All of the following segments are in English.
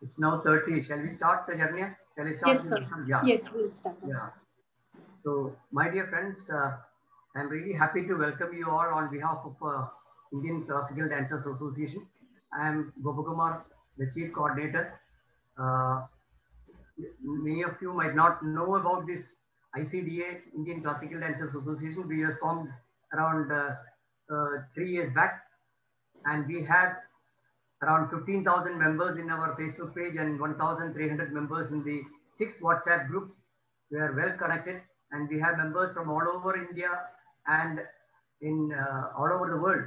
It's now 30. Shall we start, Charanya? Shall I start? Yes, sir. Yeah. Yes, we'll start. Yeah. So, my dear friends, I'm really happy to welcome you all on behalf of Indian Classical Dancers Association. I'm Gopakumar, the Chief Coordinator. Many of you might not know about this ICDA, Indian Classical Dancers Association. We were formed around 3 years back, and we have around 15,000 members in our Facebook page and 1,300 members in the 6 WhatsApp groups. We are well connected, and we have members from all over India and in all over the world.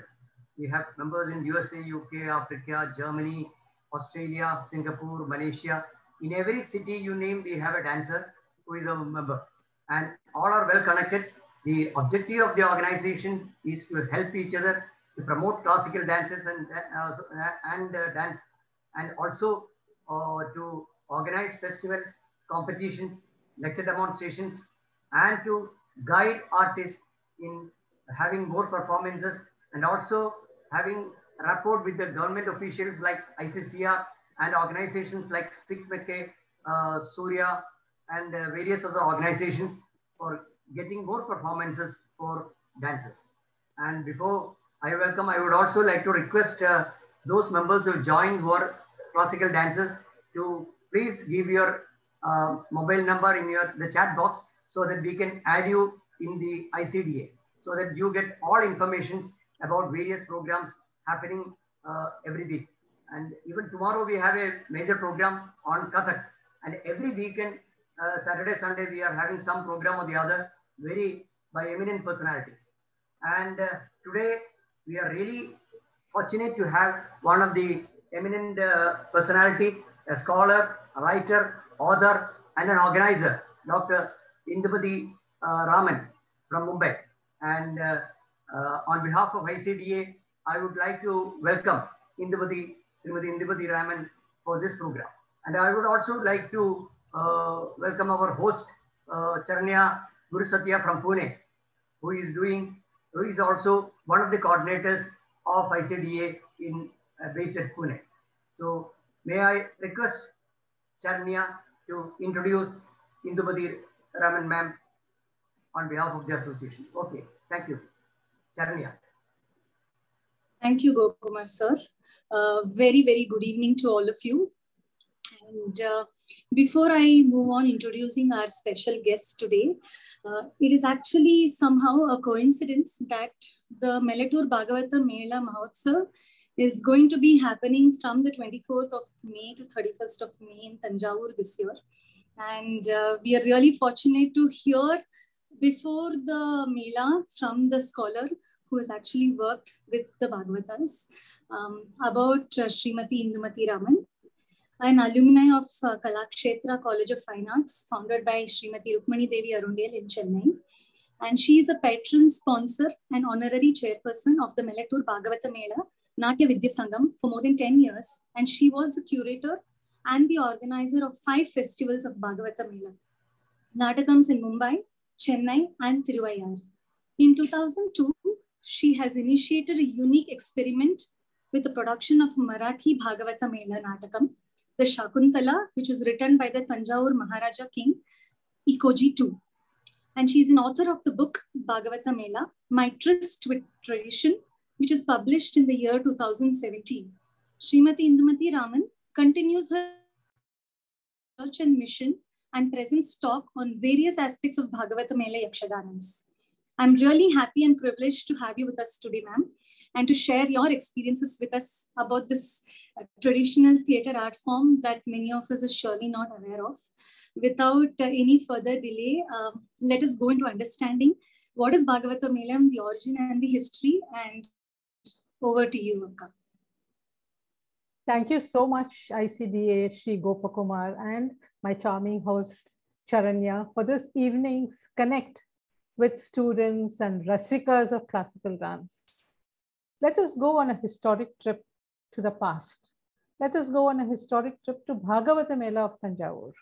We have members in USA, UK, Africa, Germany, Australia, Singapore, Malaysia. In every city you name, we have a dancer who is a member, and all are well connected. The objective of the organization is to help each other to promote classical dances and dance, and also to organize festivals, competitions, lecture demonstrations, and to guide artists in having more performances, and also having rapport with the government officials like ICCR and organizations like SPIC, Surya, and various other organizations for getting more performances for dancers. And before I welcome, I would also like to request those members who join who are classical dancers to please give your mobile number in the chat box so that we can add you in the ICDA, so that you get all informations about various programs happening every week. And even tomorrow we have a major program on Kathak, and every weekend, Saturday, Sunday, we are having some program or the other, very by eminent personalities. And today we are really fortunate to have one of the eminent personality, a scholar, a writer, author, and an organizer, Dr. Indupati Raman from Mumbai. And on behalf of ICDA, I would like to welcome Srimati Indupati Raman for this program. And I would also like to welcome our host, Charanya Gurusatya from Pune, who is also one of the coordinators of ICDA based at Pune. So may I request Charanya to introduce Indupati Raman ma'am on behalf of the association. Okay, thank you. Charanya. Thank you, Gopakumar sir. Very, very good evening to all of you. And before I move on introducing our special guest today, it is actually somehow a coincidence that the Melatur Bhagavata Mela Mahotsav is going to be happening from the 24th of May to 31st of May in Tanjavur this year. And we are really fortunate to hear before the Mela from the scholar who has actually worked with the Bhagavatas about Srimati Indumati Raman, an alumni of Kalakshetra College of Fine Arts, founded by Srimati Rukmani Devi Arundel in Chennai. And she is a patron sponsor and honorary chairperson of the Melatur Bhagavata Mela Natya Vidya Sangam for more than 10 years. And she was the curator and the organizer of 5 festivals of Bhagavata Mela, Natakams in Mumbai, Chennai, and Tiruvayar. In 2002, she has initiated a unique experiment with the production of Marathi Bhagavata Mela Natakam, the Shakuntala, which was written by the Tanjavur Maharaja King, Ikoji II. And she's an author of the book Bhagavata Mela, My Tryst with Tradition, which is published in the year 2017. Srimati Indumati Raman continues her research and mission and presents talk on various aspects of Bhagavata Mela Yakshaganams. I'm really happy and privileged to have you with us today, ma'am, and to share your experiences with us about this traditional theatre art form that many of us are surely not aware of. Without any further delay, let us go into understanding what is Bhagavata Mela, the origin and the history, and over to you, Anka. Thank you so much, ICDA, Shri Gopakumar, and my charming host, Charanya, for this evening's Connect with students and rasikas of classical dance. Let us go on a historic trip to the past. Let us go on a historic trip to Bhagavata Mela of Tanjavur.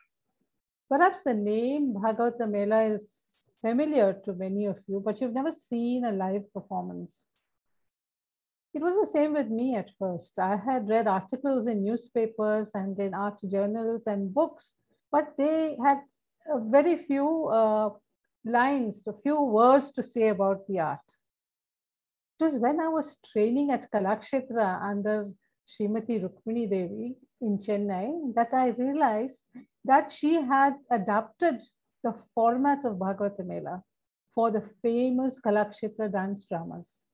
Perhaps the name Bhagavata Mela is familiar to many of you, but you've never seen a live performance. It was the same with me at first. I had read articles in newspapers and in art journals and books, but they had very few lines, a few words to say about the art. It was when I was training at Kalakshetra under Srimati Rukmini Devi in Chennai that I realized that she had adapted the format of Bhagavata Mela for the famous Kalakshetra dance dramas.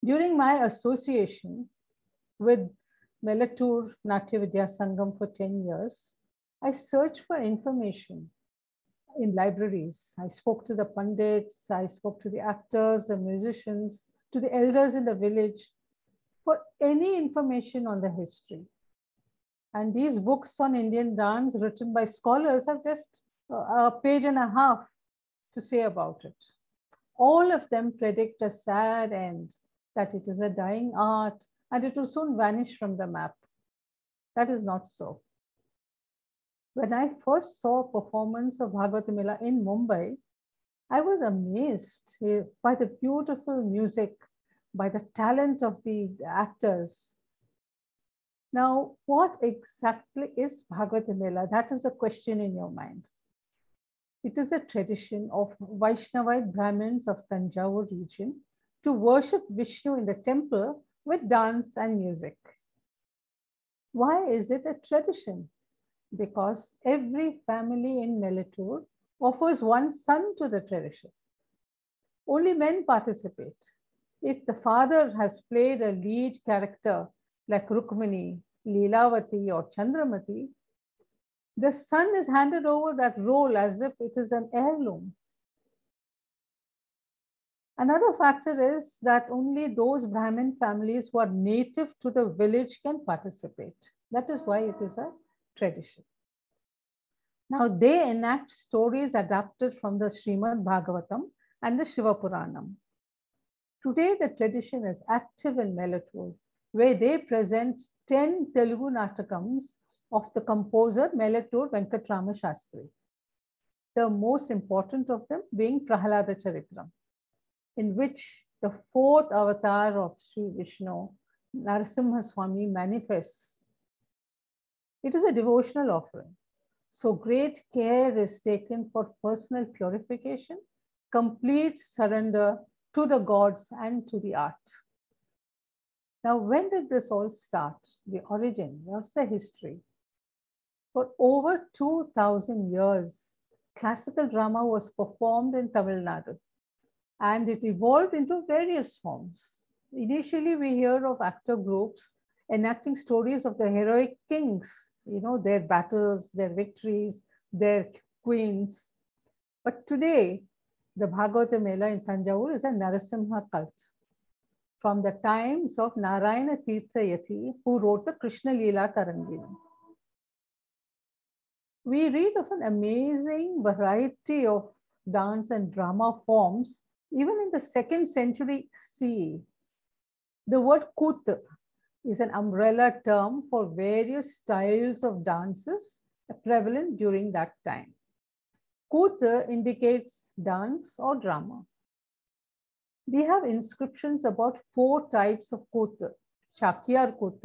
During my association with Melatur Natya Vidya Sangam for 10 years, I searched for information in libraries. I spoke to the pandits, I spoke to the actors, the musicians, to the elders in the village for any information on the history. And these books on Indian dance written by scholars have just a page and a half to say about it. All of them predict a sad end, that it is a dying art and it will soon vanish from the map. That is not so. When I first saw a performance of Bhagavata Mela in Mumbai, I was amazed by the beautiful music, by the talent of the actors. Now, what exactly is Bhagavata Mela? That is a question in your mind. It is a tradition of Vaishnavite Brahmins of Tanjavur region to worship Vishnu in the temple with dance and music. Why is it a tradition? Because every family in Melatur offers one son to the tradition. Only men participate. If the father has played a lead character like Rukmini, Leelavati or Chandramati, the son is handed over that role as if it is an heirloom. Another factor is that only those Brahmin families who are native to the village can participate. That is why it is a tradition. Now they enact stories adapted from the Srimad Bhagavatam and the Shiva Puranam. Today the tradition is active in Melatur, where they present 10 Telugu Natakams of the composer Melatur Venkatrama Shastri. The most important of them being Prahalada Charitram, in which the fourth avatar of Sri Vishnu, Narasimha Swami, manifests. It is a devotional offering. So great care is taken for personal purification, complete surrender to the gods and to the art. Now, when did this all start? The origin, what's the history? For over 2000 years, classical drama was performed in Tamil Nadu, and it evolved into various forms. Initially, we hear of actor groups enacting stories of the heroic kings, their battles, their victories, their queens. But today, the Bhagavata Mela in Tanjavur is a Narasimha cult from the times of Narayana Tirtha Yati, who wrote the Krishna Leela Taranginam. We read of an amazing variety of dance and drama forms, even in the 2nd century CE. The word Kut is an umbrella term for various styles of dances prevalent during that time. Kut indicates dance or drama. We have inscriptions about 4 types of Kut: Shakyar Kut,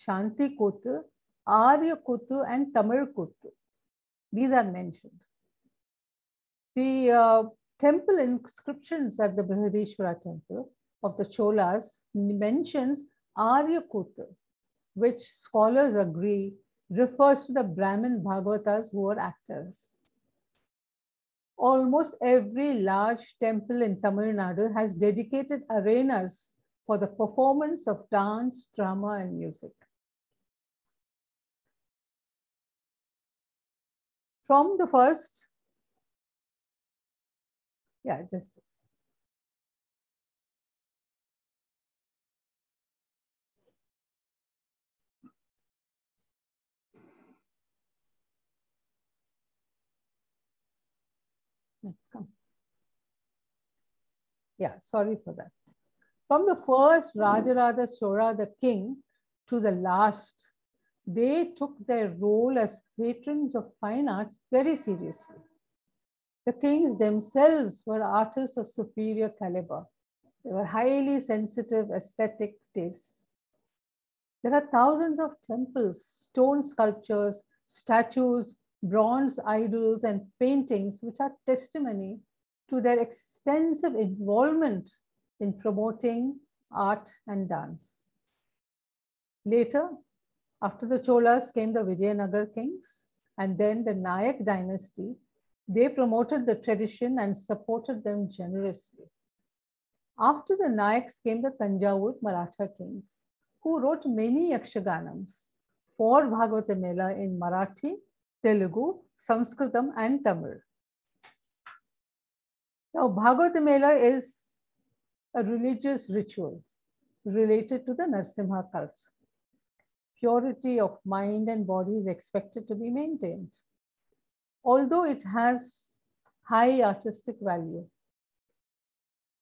Shanti Kut, Arya Kut, and Tamil Kut. These are mentioned. The temple inscriptions at the Brihadishwara temple of the Cholas mentions Arya Kut, which scholars agree refers to the Brahmin Bhagavatas who were actors. Almost every large temple in Tamil Nadu has dedicated arenas for the performance of dance, drama, and music. From the first, let's come. Yeah, sorry for that. From the first Rajarada Chola, the king, to the last, they took their role as patrons of fine arts very seriously. The kings themselves were artists of superior caliber. They were highly sensitive aesthetic tastes. There are thousands of temples, stone sculptures, statues, bronze idols, and paintings which are testimony to their extensive involvement in promoting art and dance. Later, after the Cholas came the Vijayanagar kings and then the Nayak dynasty. They promoted the tradition and supported them generously. After the Nayaks came the Tanjavur Maratha kings, who wrote many Yakshaganams for Bhagavata Mela in Marathi, Telugu, Sanskritam, and Tamil. Now, Bhagavata Mela is a religious ritual related to the Narsimha cult. Purity of mind and body is expected to be maintained. Although it has high artistic value,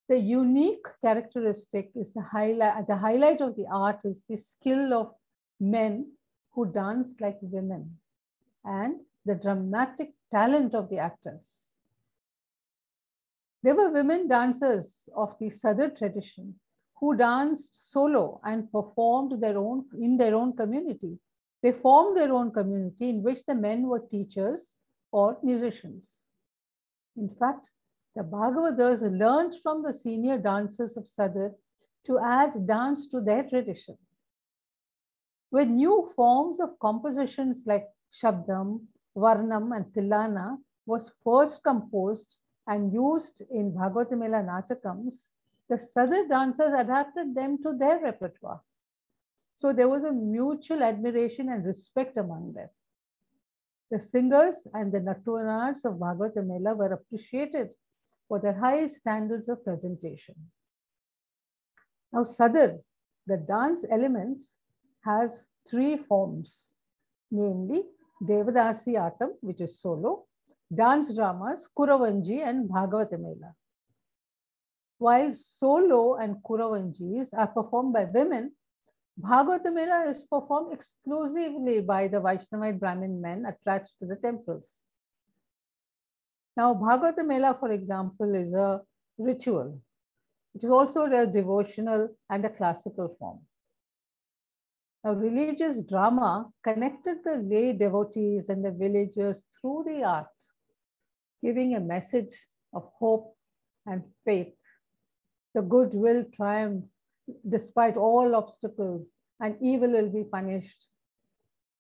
the unique characteristic is the highlight of the art is the skill of men who dance like women and the dramatic talent of the actors. There were women dancers of the Sadar tradition who danced solo and performed in their own community. They formed their own community in which the men were teachers or musicians. In fact, the Bhagavatas learned from the senior dancers of Sadar to add dance to their tradition. When new forms of compositions like Shabdam, Varnam, and Tilana was first composed and used in Bhagavata Mela Natakams, the Sadar dancers adapted them to their repertoire. So there was a mutual admiration and respect among them. The singers and the Nattuvanars of Bhagavata Mela were appreciated for their high standards of presentation. Now, Sadar, the dance element, has three forms, namely Devadasi Atam, which is solo, dance dramas, Kuravanji, and Bhagavata Mela. While solo and Kuravanjis are performed by women, Bhagavata Mela is performed exclusively by the Vaishnavite Brahmin men attached to the temples. Now, Bhagavata Mela, for example, is a ritual. It is also a devotional and a classical form. Now, religious drama connected the lay devotees and the villagers through the art, giving a message of hope and faith. The good will triumph despite all obstacles, and evil will be punished.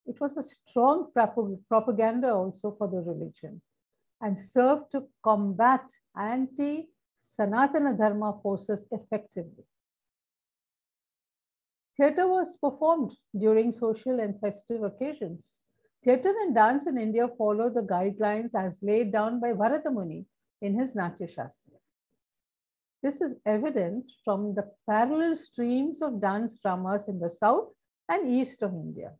It was a strong propaganda also for the religion and served to combat anti-Sanatana Dharma forces effectively. Theatre was performed during social and festive occasions. Theatre and dance in India follow the guidelines as laid down by Bharata Muni in his Natya Shastra. This is evident from the parallel streams of dance dramas in the south and east of India.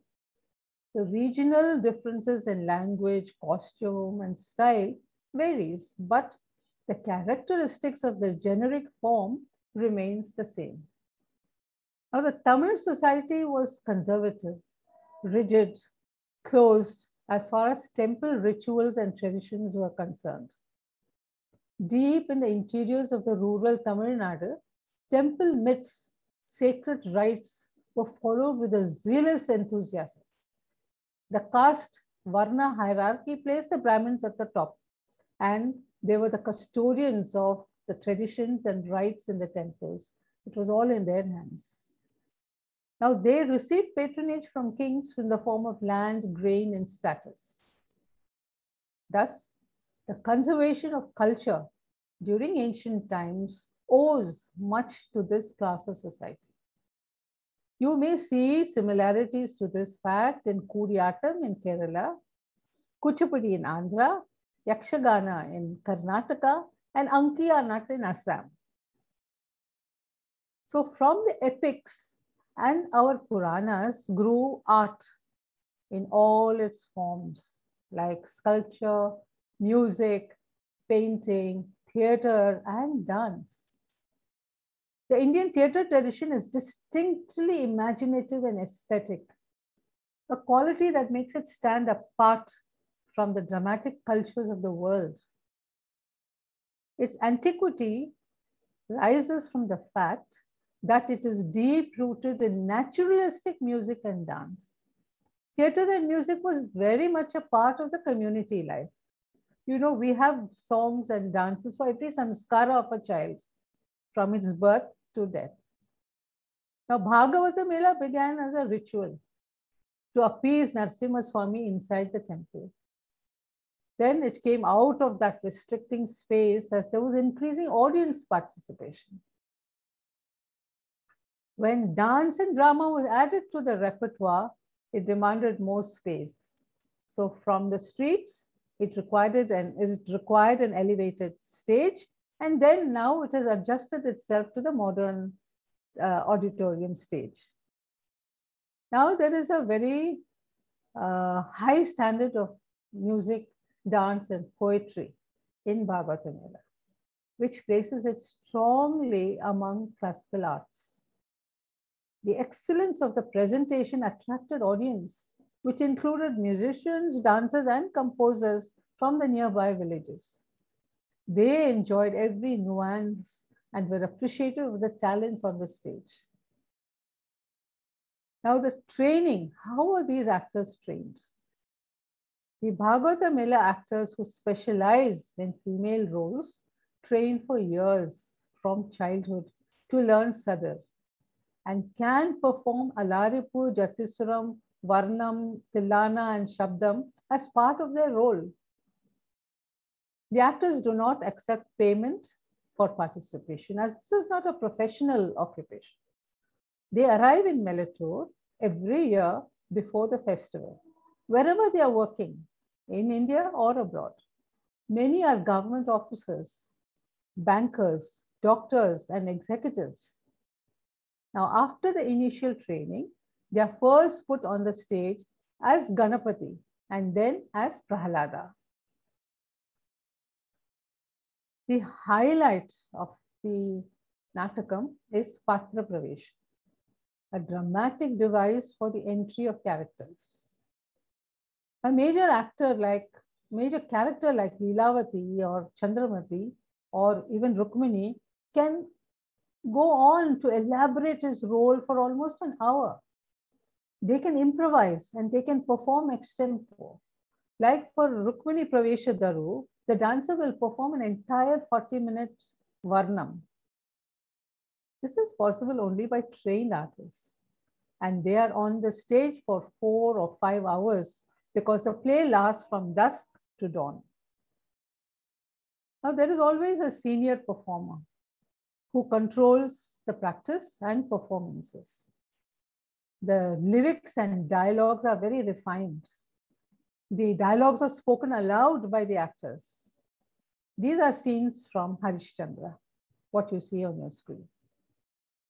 The regional differences in language, costume, and style varies, but the characteristics of the generic form remains the same. Now, the Tamil society was conservative, rigid, closed as far as temple rituals and traditions were concerned. Deep in the interiors of the rural Tamil Nadu, temple myths, sacred rites were followed with a zealous enthusiasm. The caste Varna hierarchy placed the Brahmins at the top, and they were the custodians of the traditions and rites in the temples. It was all in their hands. Now, they received patronage from kings in the form of land, grain, and status. Thus, the conservation of culture during ancient times owes much to this class of society. You may see similarities to this fact in Kuriyatam in Kerala, Kuchipudi in Andhra, Yakshagana in Karnataka, and Ankiyanat in Assam. So from the epics and our Puranas grew art in all its forms, like sculpture, music, painting, theatre, and dance. The Indian theatre tradition is distinctly imaginative and aesthetic, a quality that makes it stand apart from the dramatic cultures of the world. Its antiquity rises from the fact that it is deep-rooted in naturalistic music and dance. Theatre and music was very much a part of the community life. You know, we have songs and dances for every sanskara of a child, from its birth to death. Now, Bhagavata Mela began as a ritual to appease Narasimha Swami inside the temple. Then it came out of that restricting space as there was increasing audience participation. When dance and drama was added to the repertoire, it demanded more space. So from the streets, it required an elevated stage, and then now it has adjusted itself to the modern auditorium stage. Now there is a very high standard of music, dance, and poetry in Bhagavata Mela, which places it strongly among classical arts. The excellence of the presentation attracted audience, which included musicians, dancers, and composers from the nearby villages. They enjoyed every nuance and were appreciative of the talents on the stage. Now the training, how are these actors trained? The Bhagavata Mela actors who specialize in female roles train for years from childhood to learn Sadar and can perform Alaripu, Jatisuram, Varnam, Tilana, and Shabdam as part of their role. The actors do not accept payment for participation, as this is not a professional occupation. They arrive in Melatur every year before the festival, wherever they are working, in India or abroad. Many are government officers, bankers, doctors, and executives. Now, after the initial training, they are first put on the stage as Ganapati and then as Prahalada. The highlight of the Natakam is Patra Pravesh, a dramatic device for the entry of characters. A major character like Leelavati or Chandramati or even Rukmini can go on to elaborate his role for almost an hour. They can improvise and they can perform extempore. Like for Rukmini Pravesha Daru, the dancer will perform an entire 40 minutes Varnam. This is possible only by trained artists. And they are on the stage for 4 or 5 hours because the play lasts from dusk to dawn. Now, there is always a senior performer who controls the practice and performances. The lyrics and dialogues are very refined. The dialogues are spoken aloud by the actors. These are scenes from Harishchandra, what you see on your screen.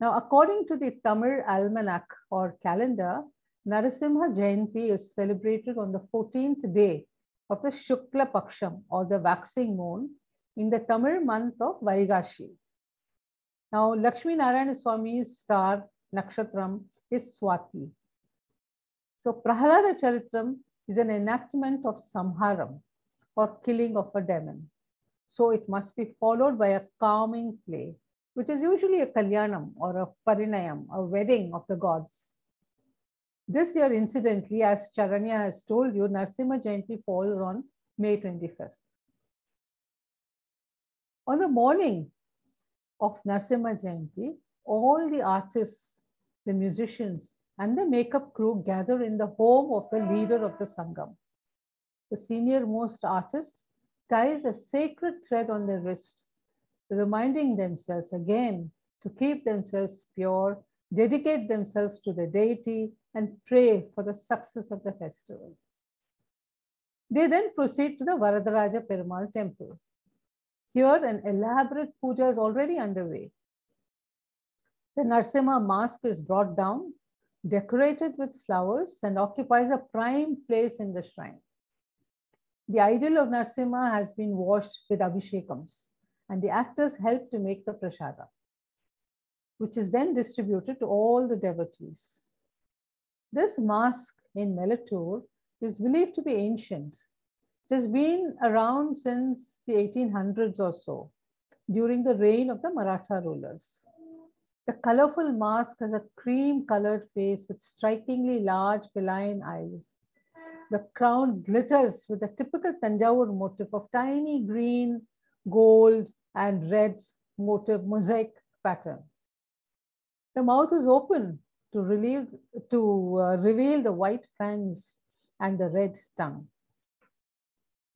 Now, according to the Tamil almanac or calendar, Narasimha Jayanti is celebrated on the 14th day of the Shukla Paksham or the waxing moon in the Tamil month of Vaigashi. Now, Lakshmi Narayana Swami's star Nakshatram is Swati. So, Prahalada Charitram is an enactment of Samharam or killing of a demon. So, it must be followed by a calming play, which is usually a Kalyanam or a Parinayam, a wedding of the gods. This year, incidentally, as Charanya has told you, Narasimha Jayanti falls on May 25th. On the morning of Narasimha Jayanti, all the artists, the musicians, and the makeup crew gather in the home of the leader of the Sangam. The senior most artist ties a sacred thread on their wrist, reminding themselves again to keep themselves pure, dedicate themselves to the deity, and pray for the success of the festival. They then proceed to the Varadaraja Perumal temple. Here, an elaborate puja is already underway. The Narasimha mask is brought down, decorated with flowers, and occupies a prime place in the shrine. The idol of Narasimha has been washed with abhishekams, and the actors help to make the prasada, which is then distributed to all the devotees. This mask in Melatur is believed to be ancient. It has been around since the 1800s or so. during the reign of the Maratha rulers. The colorful mask has a cream-colored face with strikingly large feline eyes. The crown glitters with the typical Tanjavur motif of tiny green, gold, and red motif mosaic pattern. The mouth is open to reveal the white fangs and the red tongue.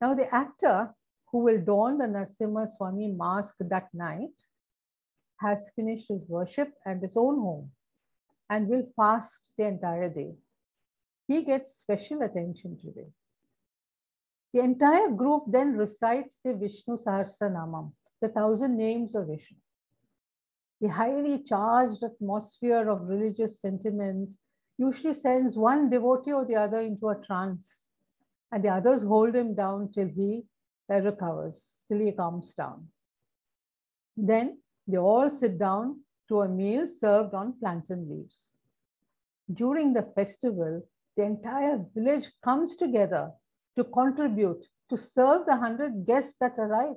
Now, the actor who will don the Narasimha Swami mask that night has finished his worship at his own home and will fast the entire day. He gets special attention today. The entire group then recites the Vishnu Sahasranamam, the 1,000 names of Vishnu. The highly charged atmosphere of religious sentiment usually sends one devotee or the other into a trance, and the others hold him down till he recovers, till he calms down. Then they all sit down to a meal served on plantain leaves. During the festival, the entire village comes together to contribute to serve the 100 guests that arrive.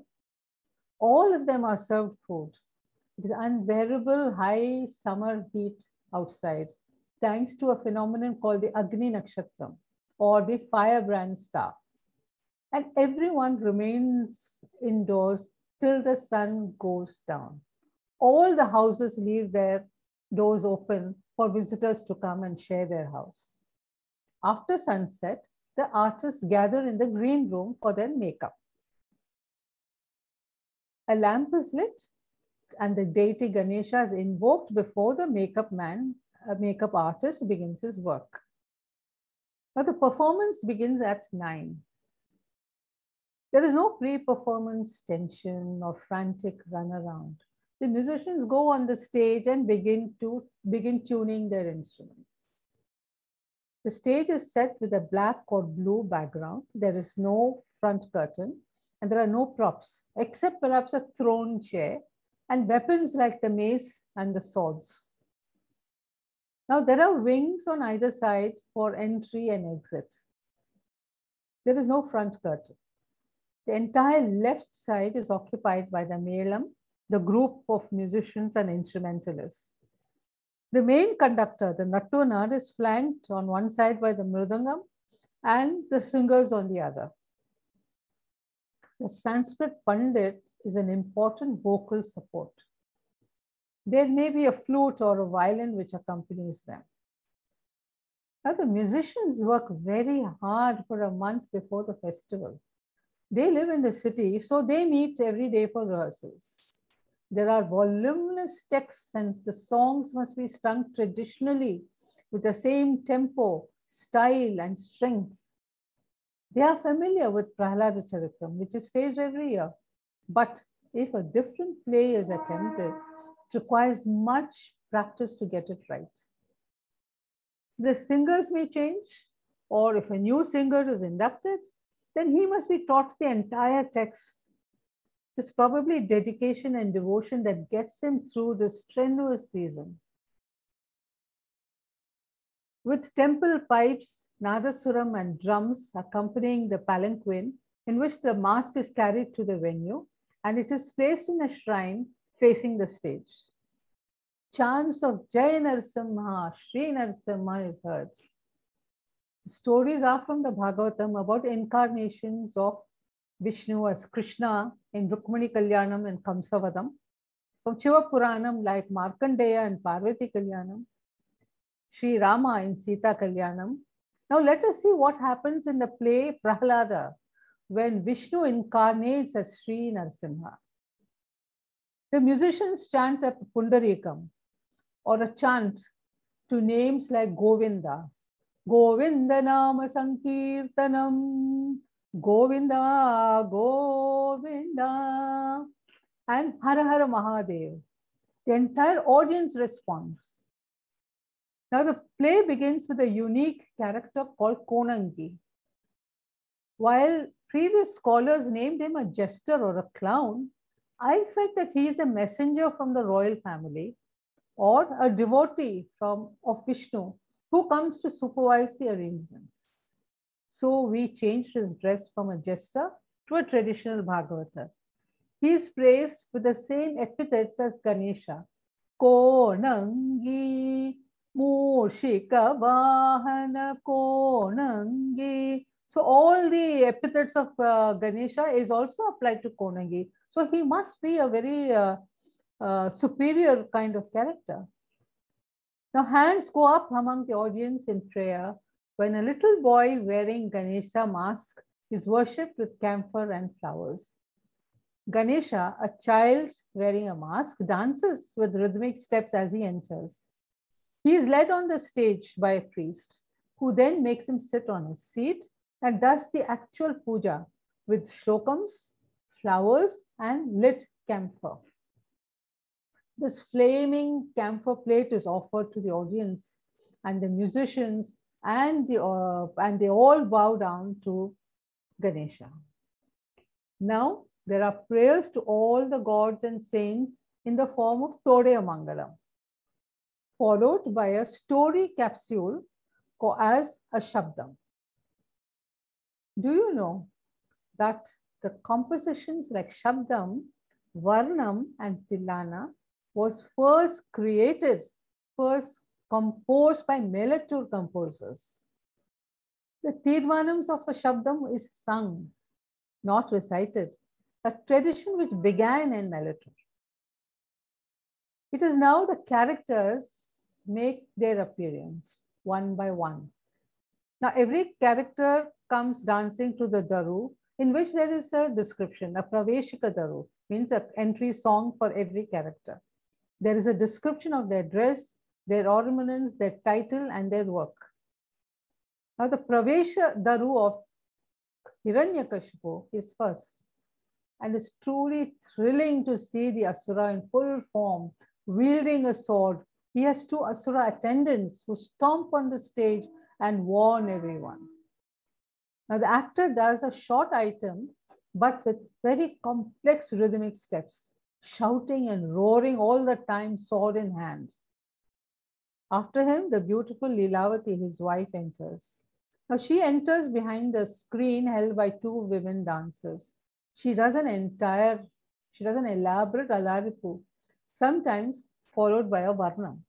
All of them are served food. It is unbearable high summer heat outside, thanks to a phenomenon called the Agni Nakshatram, or the firebrand star. And everyone remains indoors till the sun goes down. All the houses leave their doors open for visitors to come and share their house. After sunset, the artists gather in the green room for their makeup. A lamp is lit and the deity Ganesha is invoked before the makeup artist begins his work. Now the performance begins at 9. There is no pre-performance tension or frantic runaround. The musicians go on the stage and begin tuning their instruments. The stage is set with a black or blue background. There is no front curtain and there are no props, except perhaps a throne chair and weapons like the mace and the swords. Now there are wings on either side for entry and exit. There is no front curtain. The entire left side is occupied by the Melam, the group of musicians and instrumentalists. The main conductor, the Nattunar, is flanked on one side by the Mridangam and the singers on the other. The Sanskrit Pandit is an important vocal support. There may be a flute or a violin which accompanies them. Now the musicians work very hard for a month before the festival. They live in the city, so they meet every day for rehearsals. There are voluminous texts and the songs must be sung traditionally with the same tempo, style, and strengths. They are familiar with Prahlada Charitram, which is staged every year. But if a different play is attempted, it requires much practice to get it right. The singers may change, or if a new singer is inducted, then he must be taught the entire text. It is probably dedication and devotion that gets him through this strenuous season. With temple pipes, nadasuram and drums accompanying the palanquin in which the mask is carried to the venue and it is placed in a shrine facing the stage. Chants of Jai Narasimha, Shri Narasimha is heard. The stories are from the Bhagavatam about incarnations of Vishnu as Krishna in Rukmani Kalyanam and Kamsavadam, from Shiva Puranam like Markandeya and Parvati Kalyanam, Sri Rama in Sita Kalyanam. Now let us see what happens in the play Prahlada when Vishnu incarnates as Sri Narasimha. The musicians chant a Pundarikam or a chant to names like Govinda, Govinda Nama Sankirtanam, Govinda, Govinda, and Har Har Mahadev. The entire audience responds. Now the play begins with a unique character called Konangi. While previous scholars named him a jester or a clown, I felt that he is a messenger from the royal family or a devotee of Vishnu who comes to supervise the arrangements. So we changed his dress from a jester to a traditional Bhagavatar. He is praised with the same epithets as Ganesha. Konangi, Mushika Vahana Konangi. So all the epithets of Ganesha is also applied to Konangi. So he must be a very superior kind of character. Now hands go up among the audience in prayer when a little boy wearing Ganesha mask is worshipped with camphor and flowers. Ganesha, a child wearing a mask, dances with rhythmic steps as he enters. He is led on the stage by a priest, who then makes him sit on his seat and does the actual puja with shlokams, flowers, and lit camphor. This flaming camphor plate is offered to the audience, and the musicians and they all bow down to Ganesha. Now, there are prayers to all the gods and saints in the form of Todeya Mangalam, followed by a story capsule as a Shabdam. Do you know that the compositions like Shabdam, Varnam, and Tilana was first composed by Melatur composers? The Tirvanams of a Shabdam is sung, not recited, a tradition which began in Melatur. It is now the characters make their appearance one by one. Now every character comes dancing to the daru, in which there is a description, a praveshika daru, means an entry song for every character. There is a description of their dress, their ornaments, their title, and their work. Now the pravesha daru of Hiranyakashipu is first, and it's truly thrilling to see the Asura in full form, wielding a sword. He has two Asura attendants who stomp on the stage and warn everyone. Now the actor does a short item, but with very complex rhythmic steps, shouting and roaring all the time, sword in hand. After him, the beautiful Lilavati, his wife, enters. Now she enters behind the screen held by two women dancers. She does an elaborate alaripu, sometimes followed by a varnam.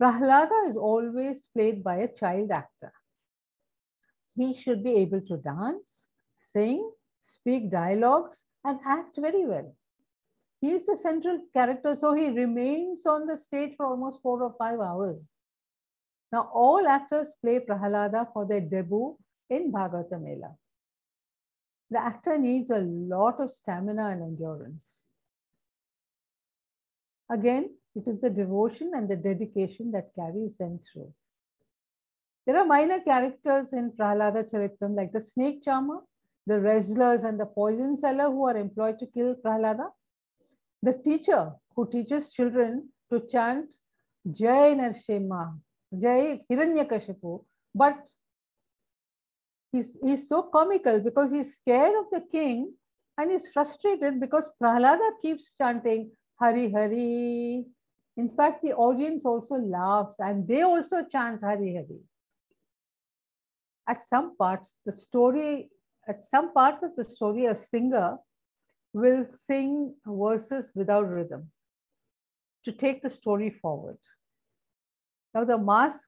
Prahlada is always played by a child actor. He should be able to dance, sing, speak dialogues, and act very well. He is the central character, so he remains on the stage for almost 4 or 5 hours. Now, all actors play Prahlada for their debut in Bhagavata Mela. The actor needs a lot of stamina and endurance. Again, it is the devotion and the dedication that carries them through. There are minor characters in Prahlada Charitram like the snake charmer, the wrestlers, and the poison seller who are employed to kill Prahlada. The teacher who teaches children to chant Jai Narsimha, Jai Hiranyakashipu, but he's so comical because he's scared of the king and he's frustrated because Prahlada keeps chanting Hari Hari. In fact, the audience also laughs and they also chant Hari Hari. At some parts of the story, a singer will sing verses without rhythm to take the story forward. Now the mask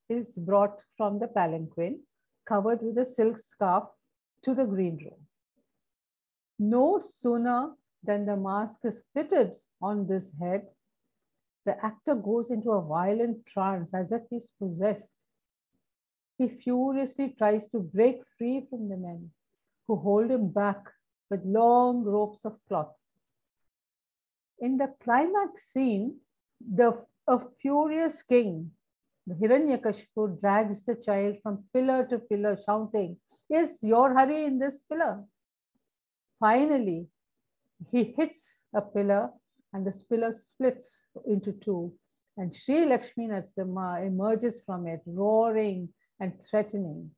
is brought from the palanquin, covered with a silk scarf, to the green room. No sooner than the mask is fitted on this head, the actor goes into a violent trance as if he's possessed. He furiously tries to break free from the men who hold him back with long ropes of cloth. In the climax scene, a furious king, the Hiranyakashipu, drags the child from pillar to pillar, shouting, "Is your hurry in this pillar?" Finally, he hits a pillar and the pillar splits into two, and Sri Lakshmi Narasimha emerges from it, roaring and threatening.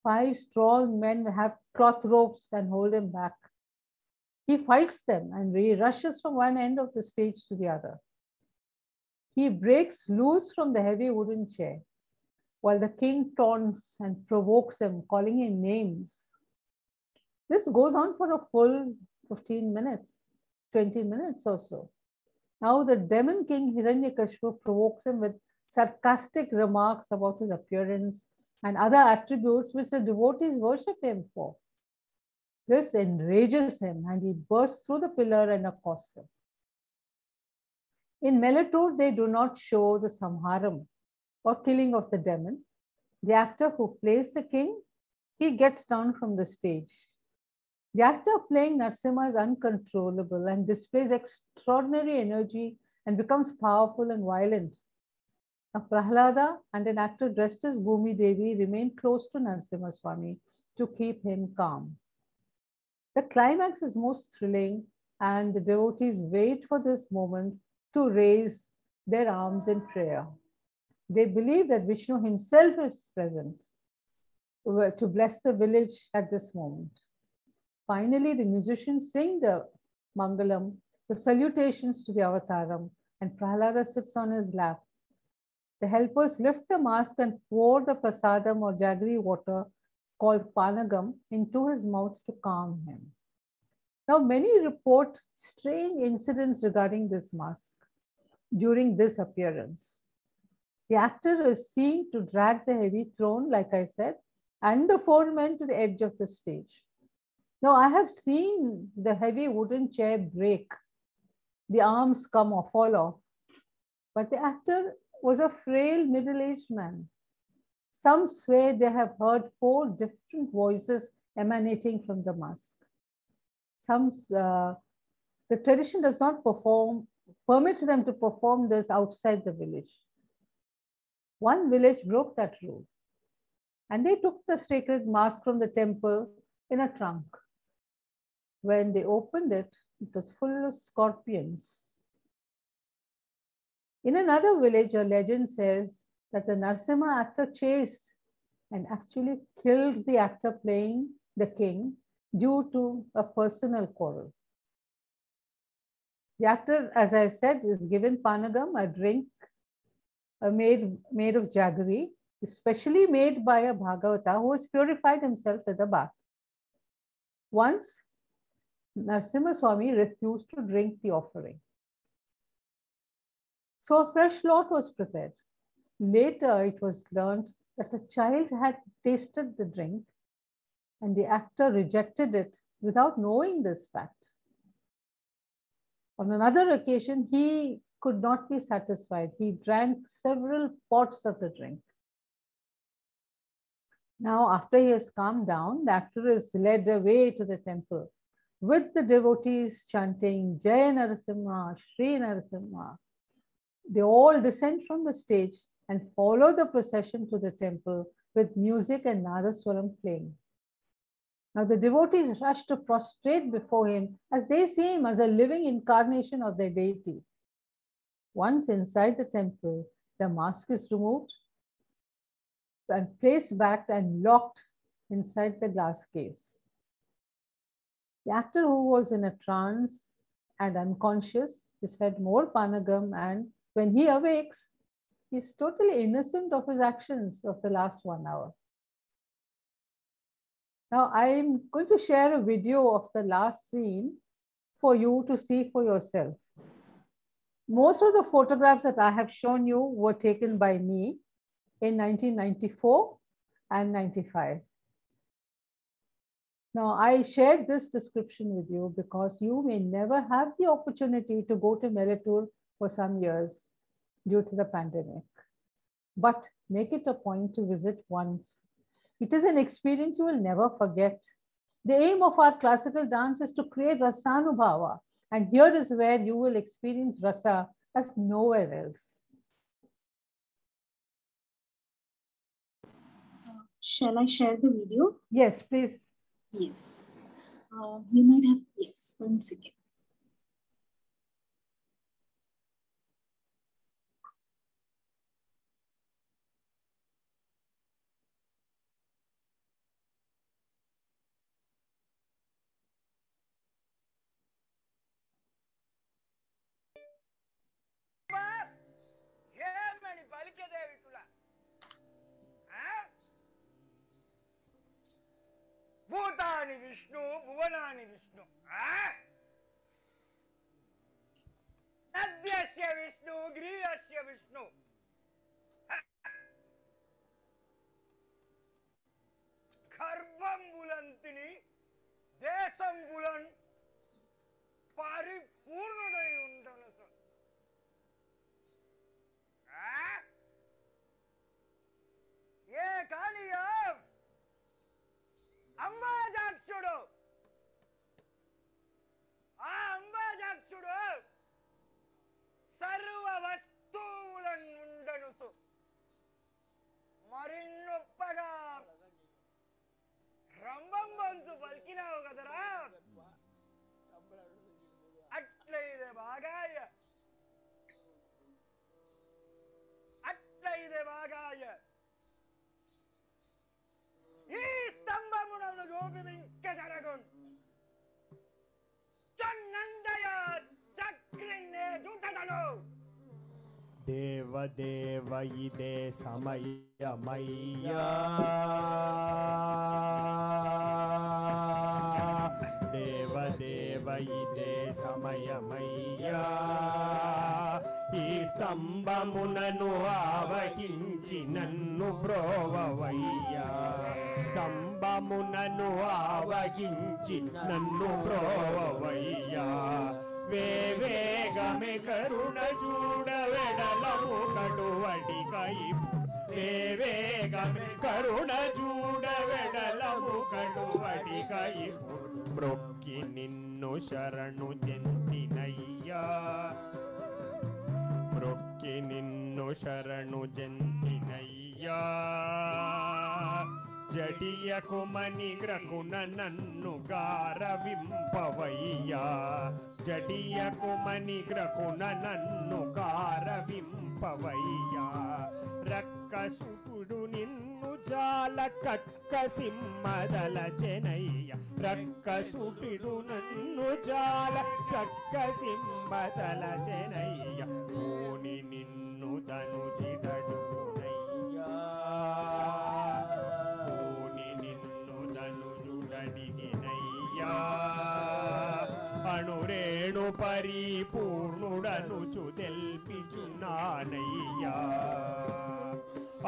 5 strong men have cloth ropes and hold him back. He fights them and he rushes from one end of the stage to the other. He breaks loose from the heavy wooden chair while the king taunts and provokes him, calling him names. This goes on for a full 15 minutes, 20 minutes or so. Now the demon king Hiranyakashipu provokes him with sarcastic remarks about his appearance and other attributes which the devotees worship him for. This enrages him and he bursts through the pillar and accosts him. In Melator, they do not show the samharam or killing of the demon. The actor who plays the king, he gets down from the stage. The actor playing Narsimha is uncontrollable and displays extraordinary energy and becomes powerful and violent. Now, Prahlada and an actor dressed as Bhumi Devi remain close to Narsimha Swami to keep him calm. The climax is most thrilling, and the devotees wait for this moment to raise their arms in prayer. They believe that Vishnu himself is present to bless the village at this moment. Finally, the musicians sing the Mangalam, the salutations to the Avataram, and Prahlada sits on his lap. The helpers lift the mask and pour the prasadam or jaggery water called Panagam into his mouth to calm him. Now, many report strange incidents regarding this mask during this appearance. The actor is seen to drag the heavy throne, like I said, and the four men to the edge of the stage. Now, I have seen the heavy wooden chair break, the arms come off, fall off, but the actor was a frail middle-aged man. Some swear they have heard 4 different voices emanating from the mask. The tradition does not permit them to perform this outside the village. One village broke that rule, and they took the sacred mask from the temple in a trunk. When they opened it, it was full of scorpions. In another village, a legend says that the Narsimha actor chased and actually killed the actor playing the king due to a personal quarrel. The actor, as I said, is given Panagam, a drink made of jaggery, especially made by a Bhagavata who has purified himself with a bath. Once, Narsimha Swami refused to drink the offering. So a fresh lot was prepared. Later, it was learned that a child had tasted the drink and the actor rejected it without knowing this fact. On another occasion, he could not be satisfied. He drank several pots of the drink. Now, after he has calmed down, the actor is led away to the temple with the devotees chanting Jai Narasimha, Shri Narasimha. They all descend from the stage and follow the procession to the temple with music and Nadaswaram playing. Now the devotees rush to prostrate before him as they see him as a living incarnation of their deity. Once inside the temple, the mask is removed and placed back and locked inside the glass case. The actor who was in a trance and unconscious is fed more Panagam, and when he awakes, he is totally innocent of his actions of the last 1 hour. Now I'm going to share a video of the last scene for you to see for yourself. Most of the photographs that I have shown you were taken by me in 1994 and 95. Now, I shared this description with you because you may never have the opportunity to go to Melator for some years due to the pandemic. But make it a point to visit once. It is an experience you will never forget. The aim of our classical dance is to create rasanubhava, and here is where you will experience rasa as nowhere else. Shall I share the video? Yes, please. Yes. You might have, yes, 1 second. భూతానాం భువాని Vishnu భువనాని Vishnu నద్యస్య Vishnu గిరియస్య Vishnu గర్భంబులంతిని దేశంబులన్ పరిపూర్ణుడై ఉండను. ఏ కానియో అంబాజాక్షుడు, ఆ అంబాజాక్షుడు సర్వ వస్తువులను ఉండను. మరిన్నొప్పగా రంభం వంచు పలికినావు కదరా, అట్లయిదే బాగాయ, అట్లయిదే బాగాయ. ఈ స్తంభమునను గోపిమింక జరగున్ చన్నందయ చక్రిన్నే జుటదను. దేవదేవ ఇదే సమయమయ్యా, దేవదేవ ఇదే సమయమయ్యా. ఈ స్తంభమునను ఆవహించి నన్ను బ్రోవవయ్యా, స్తంభమునను ఆవహించి నన్ను బ్రోవవయ్యా. వేవేగమే కరుణ చూడవెడలము కటువడి కైపు, వేవేగమే కరుణ చూడవెడలము కటువడి కైపు. మ్రొక్కి నిన్ను శరణు జంతినయ్యా, మ్రొక్కి నిన్ను శరణు జంతినయ్యా. జడియకుమని గ్రకున నన్ను గారవింపవయ్యా, జడియకుమని గ్రకున నన్ను గారవింపవయ్యా. రక్కసుకుడు నిన్ను జాల కక్కసిమ్మదల చెనయ్య, రక్కసుకుడు నన్ను జాల చక్కసిమ్మదల చెనయ్య. పూని నిన్ను ధనుజిడడునయ్యా, అణురేణు పరిపూర్ణుడనుచు తెల్పిచున్నానయ్యా,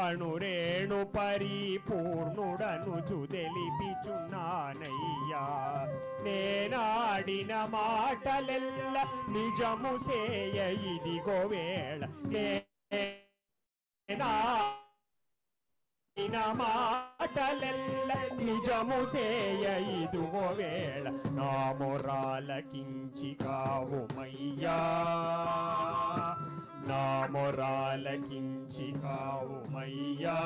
అణురేణు పరిపూర్ణుడనుచు తెలిపిచున్నానయ్యా. నేనాడిన మాటలెల్ల నిజము సేయ ఇదిగో వేళ, మాటలెల్ల నిజము సేయ ఇదుగో వేళ. నా మొరాలకించి కావుమయ్యా, నా మొరాలకించి కావుమయ్యా.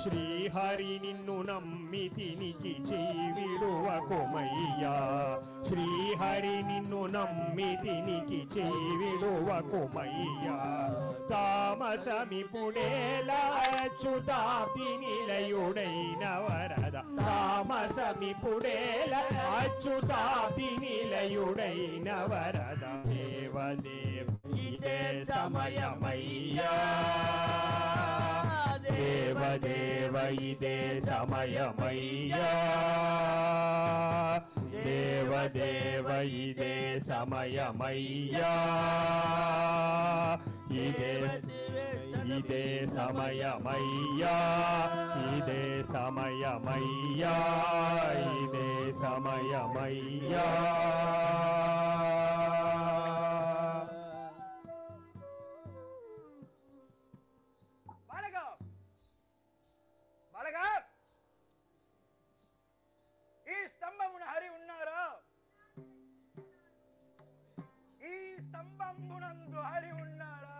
శ్రీహరి నిన్ను నమ్మి తినికి చేవిడువకుమయ్యా, శ్రీహరి నిన్ను నమ్మి తినికి చేవిడువకుమయ్యా. తామసమిపుడేలా అచ్యుతాబ్ది నిలయుడైన వరద, తామసమిపుడేలా అచ్యుతాబ్ది నిలయుడైన వరద. దేవదేవ ఇదే సమయమయ్యా, దేవదేవ ఇదే సమయమయ్యా, దేవదేవ ఇదే సమయమయ్యా. ఇదే ఇదే సమయమయ్యా, ఇదే సమయమయ్యా, ఇదే సమయమయ్యా. ఈ స్తంభమున హరి ఉన్నారా, ఈ స్తంభమునందు హరి ఉన్నారా?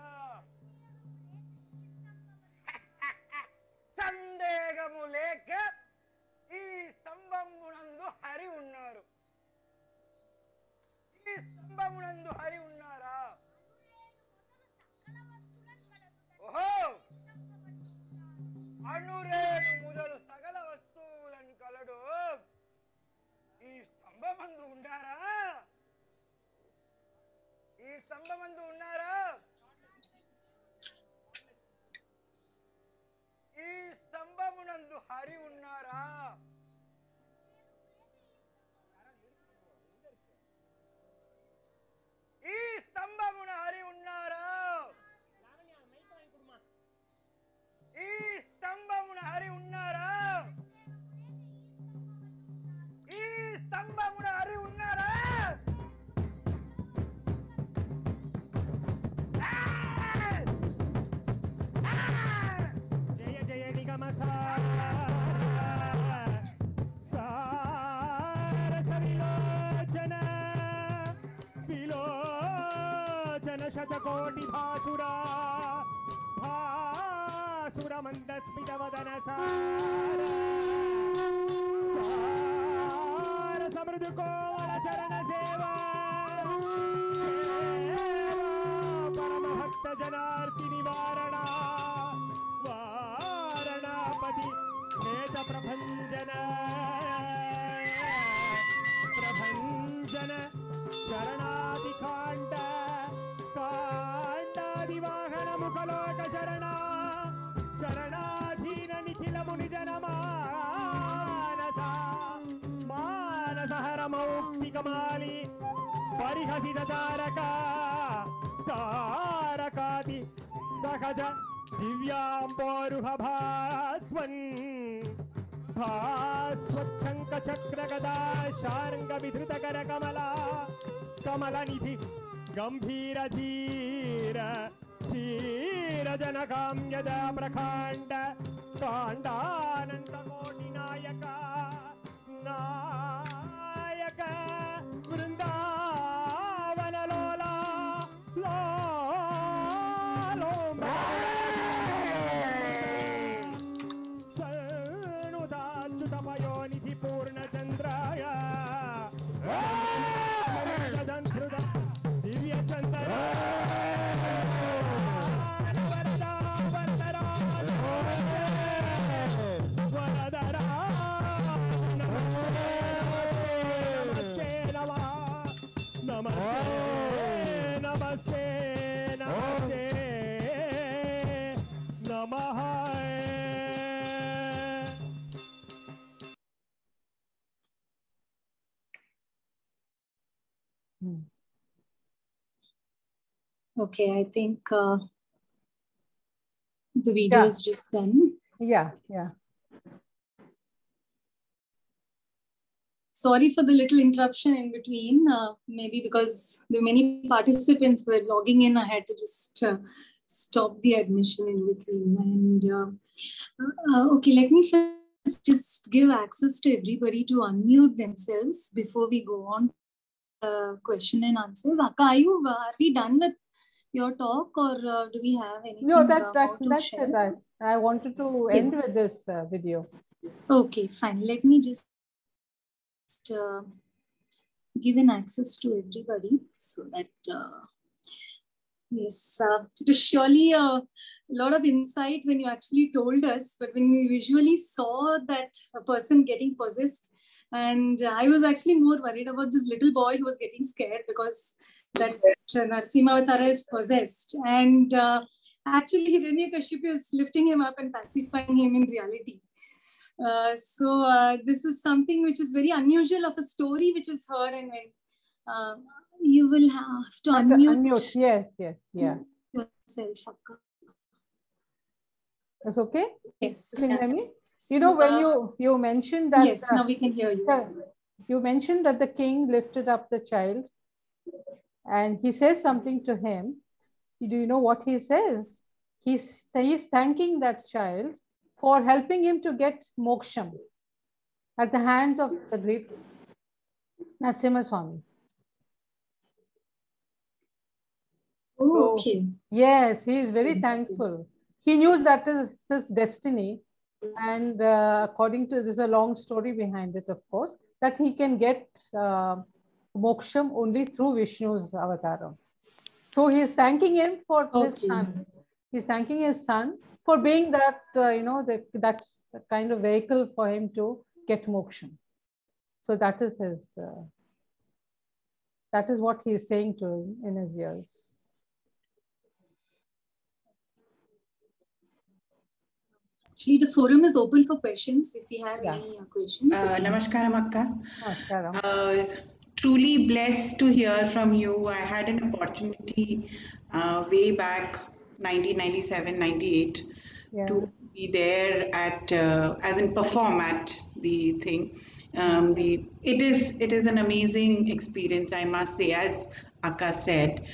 సందేహము లేక ఈ స్తంభమునందు హరి ఉన్నారు, ఈ స్తంభమునందు హరి ఉన్నారా? ఓహో, అణురేణు మొదలు సకల వస్తువులను కలడు ఈ స్తంభమందు ఉన్నారా? ఈ స్తంభమందు ఉన్నారా? ఈ స్తంభమునందు హరి ఉన్నారా? प्रभञ्जन प्रभञ्जन शरणादिकाण्ड काण्डादिवाहन मुखलोक शरण शरणाधीन निखिल मुनिजन मानस मानस हर मौक्तिकमाली परिहसित तारका तारकादि सहज दिव्याम्बोरुह भास्वन् भास्वच्छङ्क चक्र गदा शार्ङ्ग विधृत कर कमला कमल निधि गंभीर धीर धीर जन काम्यदा प्रकांड कांडानंद कोटि नायक नायक वृंदावन लोला लोलो सनुदाच्युतपयोनिधि पूर्णचंद्राय दिव्य चंद्र नमस्ते नमस्ते नमः Okay, I think the video is just done. Yeah, yeah. Sorry for the little interruption in between. Maybe because the many participants were logging in, I had to just stop the admission in between. And okay, let me first just give access to everybody to unmute themselves before we go on question and answers. Akka, are we done with your talk, or do we have anything? No, that's share? it. I wanted to end with this video. Okay, fine. Let me just give an access to everybody so that yes, it is surely a lot of insight when you actually told us, but when we visually saw that a person getting possessed, and I was actually more worried about this little boy who was getting scared because that Narasimha Avatara is possessed, and actually Hiranyakashipu is lifting him up and pacifying him in reality. So this is something which is very unusual of a story which is heard, and when you will have to unmute. Yes, yeah. Yourself, Akka. That's okay? Yes. You can hear me? You know, when you mentioned that... Yes, now we can hear you. You mentioned that the king lifted up the child and he says something to him. Do you know what he says? He's thanking that child for helping him to get moksham at the hands of the great Narasimha Swami. Oh, okay. Yes, he is very thankful. He knew that is his destiny, and according to this, a long story behind it, of course, that he can get moksham only through Vishnu's avatar. So he is thanking him for his son. He's thanking his son for being that, that's the kind of vehicle for him to get moksham. So that is his, that is what he is saying to him in his ears. Actually, the forum is open for questions if you have any questions. Namaskaram, Akka. Namaskaram. Truly blessed to hear from you. I had an opportunity way back 1997-98 to be there at as in perform at the thing. It is an amazing experience, I must say, as Akka said.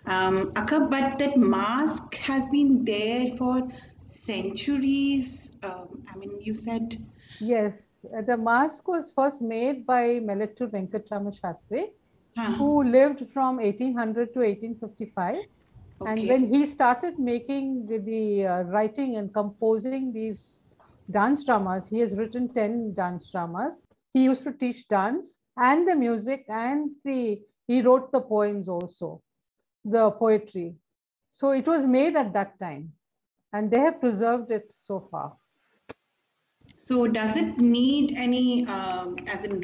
Akka, but that mask has been there for centuries. I mean, you said. Yes, the mask was first made by Melattur Venkatrama Shastri, who lived from 1800 to 1855. And when he started making the writing and composing these dance dramas, he has written 10 dance dramas. He used to teach dance and the music, and he wrote the poems also, the poetry. So it was made at that time, and they have preserved it so far. So does it need any as in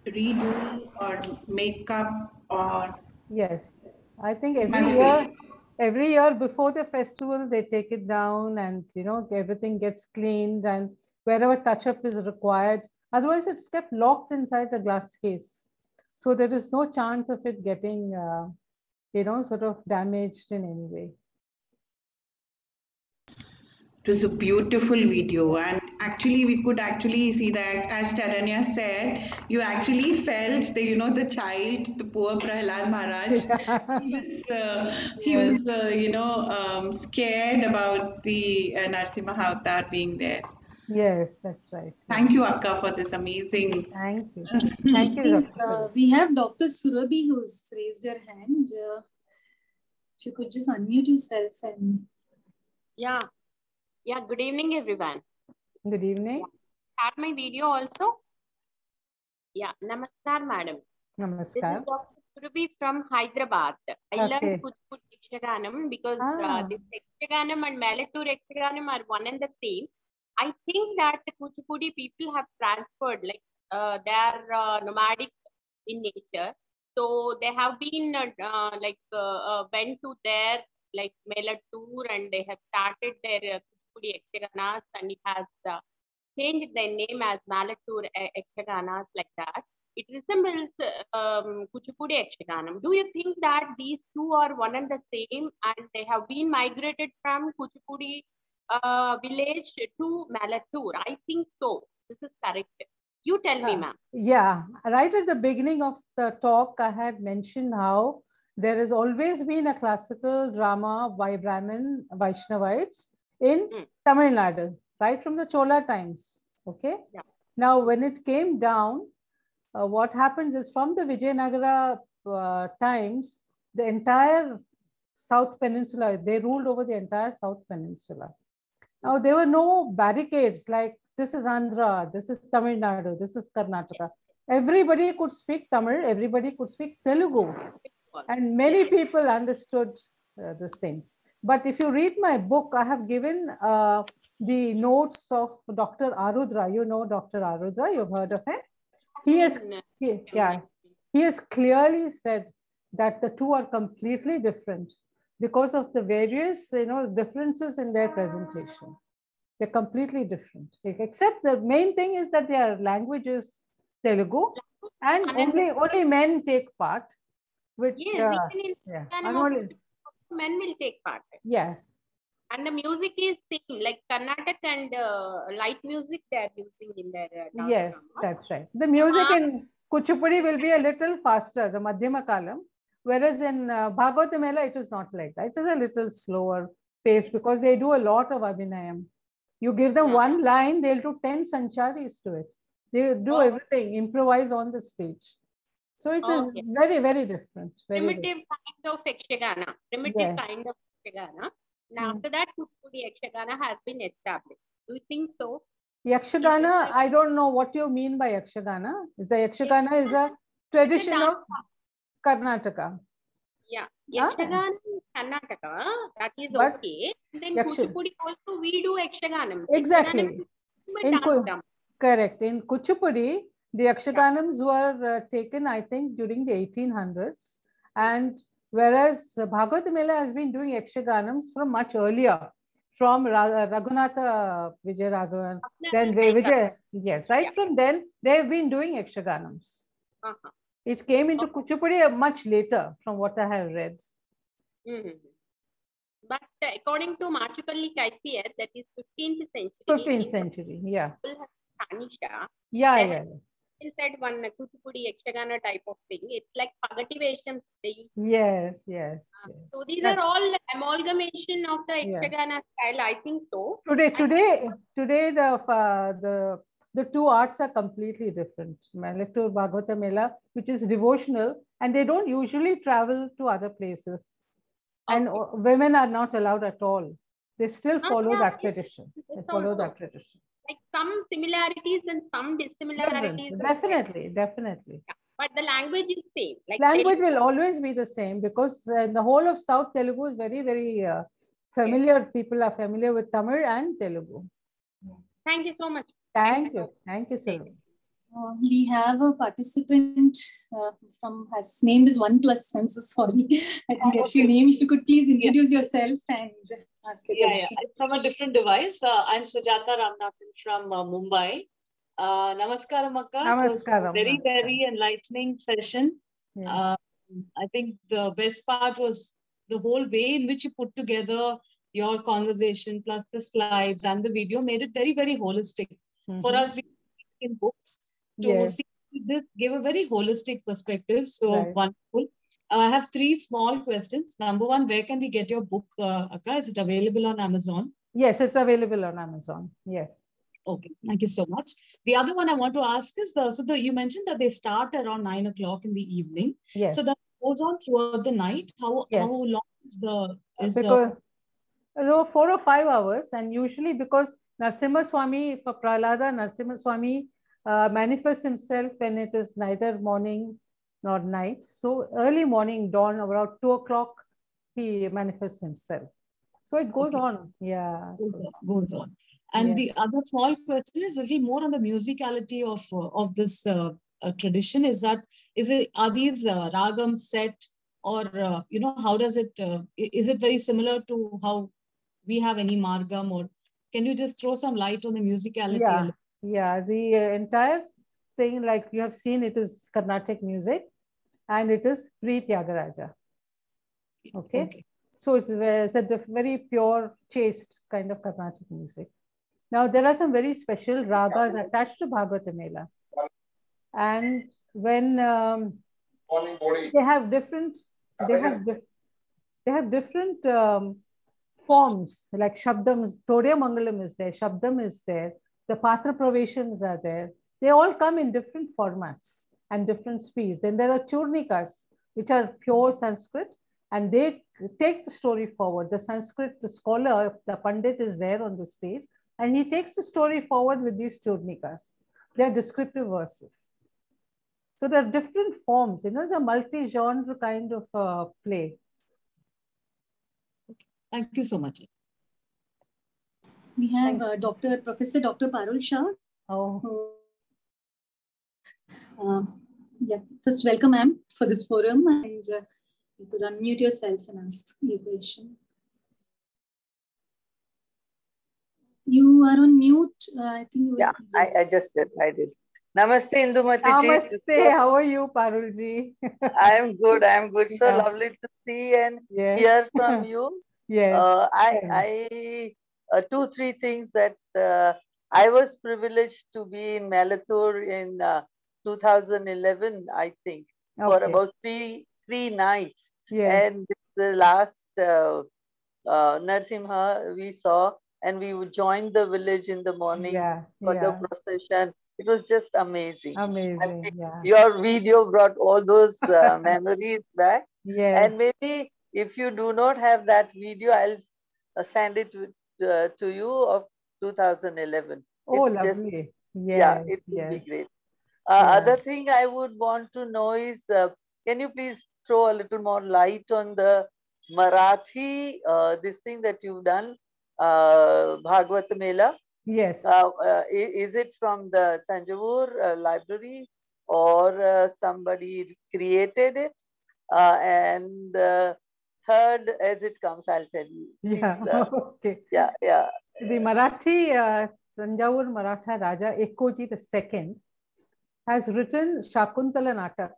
redo or makeup or? Yes, I think It must be. every year before the festival, they take it down and, everything gets cleaned and wherever touch-up is required. Otherwise, it's kept locked inside the glass case. So there is no chance of it getting, sort of damaged in any way. It was a beautiful video, and actually we could actually see that, as Taranya said, you actually felt the the child, the poor Prahlad Maharaj. He was scared about the Narsimha Avatar being there. Yes, that's right. Thank you, Akka, for this amazing. Thank you. Thank you, Dr. Surabhi. We have Dr. Surabhi who's raised her hand. If you could just unmute yourself and. Yeah, good evening, everyone. Good evening. Start my video also. Yeah, namaskar, madam. Namaskar. This is Dr. Surabhi from Hyderabad. I learned Kuchipudi Yakshaganam because this Yakshaganam and Melattur Yakshaganam are one and the same. I think that the Kuchipudi people have transferred, like they are nomadic in nature. So they have been went to their like Melattur and they have started their Kuchipudi Yakshaganas and it has changed their name as Melattur Yakshaganas like that. It resembles Kuchipudi Yakshaganam. Do you think that these two are one and the same and they have been migrated from Kuchipudi village to Melattur? I think so. This is correct. You tell me, ma'am. Yeah, right at the beginning of the talk, I had mentioned how there has always been a classical drama by Brahmin Vaishnavites in Tamil Nadu, right from the Chola times. Okay. Yeah. Now, when it came down, what happens is from the Vijayanagara times, the entire South Peninsula, they ruled over the entire South Peninsula. Now, there were no barricades like this is Andhra, this is Tamil Nadu, this is Karnataka. Everybody could speak Tamil, everybody could speak Telugu. And many people understood the same. But if you read my book, I have given the notes of Dr. Arudra. You know Dr. Arudra, you've heard of him. He has clearly said that the two are completely different because of the various differences in their presentation. They're completely different. Except the main thing is that their language is Telugu and only men take part. Which, yes, even in men will take part. Yes. And the music is same, like Karnataka and light music they are using in their yes, that's right. The music in Kuchipudi will be a little faster, the Madhyama Kalam, whereas in Bhagavatamela it is not like that. It is a little slower pace because they do a lot of Abhinayam. You give them one line, they'll do 10 sancharis to it. They do everything, improvise on the stage. So it is very, very different. Primitive kind of Yakshagana. Primitive kind of Yakshagana. Now, after that, Kuchipudi Yakshagana has been established. Do you think so? Yakshagana, I don't know what you mean by Yakshagana. The Yakshagana is a tradition of Karnataka. Yeah, Yakshagana is Karnataka. That is okay. And then Kuchipudi also we do Yakshaganam. Exactly. Correct. In Kuchipudi, the Yakshaganams were taken, I think, during the 1800s. And whereas Bhagavatamela has been doing Yakshaganams from much earlier, from Raghunatha Vijayaraghavan. Then from then, they have been doing Yakshaganams. It came into Kuchipudi much later, from what I have read. But according to Machupalli Kaifiyat, that is 15th century. 15th century, yeah. Tanisha. Yeah. Inside one Kuchipudi Yakshagana type of thing. It's like Pagati Veshams they use. Yes. So these are all amalgamation of the Yakshagana style, I think so. Today the two arts are completely different. Melattur Bhagavatamela, which is devotional, and they don't usually travel to other places. And women are not allowed at all. They still follow that tradition. They follow that tradition. Like some similarities and some dissimilarities. Definitely. Yeah. But the language is same. Like language will always be the same because the whole of South Telugu is very, very familiar. People are familiar with Tamil and Telugu. Thank you so much. Thank you. Thank you, sir. We have a participant from, his name is OnePlus. I'm so sorry. I didn't get your name. If you could please introduce yourself and ask your question. It's from a different device. I'm Sujata Ramanathan from Mumbai. Namaskaram, Akka. Namaskaram. It was a very, very enlightening session. Yeah. I think the best part was the whole way in which you put together your conversation plus the slides and the video made it very, very holistic. For us, we in books to see this gave a very holistic perspective. So wonderful. I have 3 small questions. Number one, where can we get your book, Akka? Is it available on Amazon? Yes, it's available on Amazon. Yes. Okay, thank you so much. The other one I want to ask is you mentioned that they start around 9 o'clock in the evening. Yes. So that goes on throughout the night. How long is so 4 or 5 hours, and usually because Narasimha Swami, for Prahlada, Narasimha Swami manifests himself when it is neither morning nor night. So early morning, dawn, around 2 o'clock, he manifests himself. So it goes on. Yeah. Goes on. And the other small question is a little more on the musicality of this tradition. Are these ragams set, or how does it? Is it very similar to how we have any margam, or can you just throw some light on the musicality? Yeah. The entire thing, like you have seen, it is Carnatic music, and it is pre-Tyagaraja. Okay. So it's a very pure, chaste kind of Carnatic music. Now, there are some very special ragas attached to Bhagavatamela. And when they have different forms, like Shabdam, Todya Mangalam is there, Shabdam is there, the Patra Praveshans are there. They all come in different formats and different speeds. Then there are Churnikas, which are pure Sanskrit, and they take the story forward. The Sanskrit, the scholar, the Pandit is there on the stage, and he takes the story forward with these Churnikas. They are descriptive verses. So there are different forms. It's a multi-genre kind of play. Okay. Thank you so much. We have Professor Dr. Parul Shah. First, welcome, ma'am, for this forum, and you could unmute yourself and ask your question. You are on mute. I think. I just did. I did. Namaste, Indumati ji. Namaste. How are you, Parul ji? I am good. So lovely to see and hear from you. Yes. I 2-3 things that I was privileged to be in Malatur in 2011, I think, for about three nights. And the last Narasimha we saw, and we would join the village in the morning for the procession. It was just amazing. Your video brought all those memories back. And maybe if you do not have that video, I'll send it to you of 2011. Oh, it's lovely. It would be great. Other thing I would want to know is, can you please throw a little more light on the Marathi, this thing that you've done, Bhagavatamela? Yes. Is it from the Tanjavur library, or somebody created it? And third, as it comes, I'll tell you. Please, The Marathi, Tanjavur Maratha Raja Ekkoji II has written Shakuntala Natak.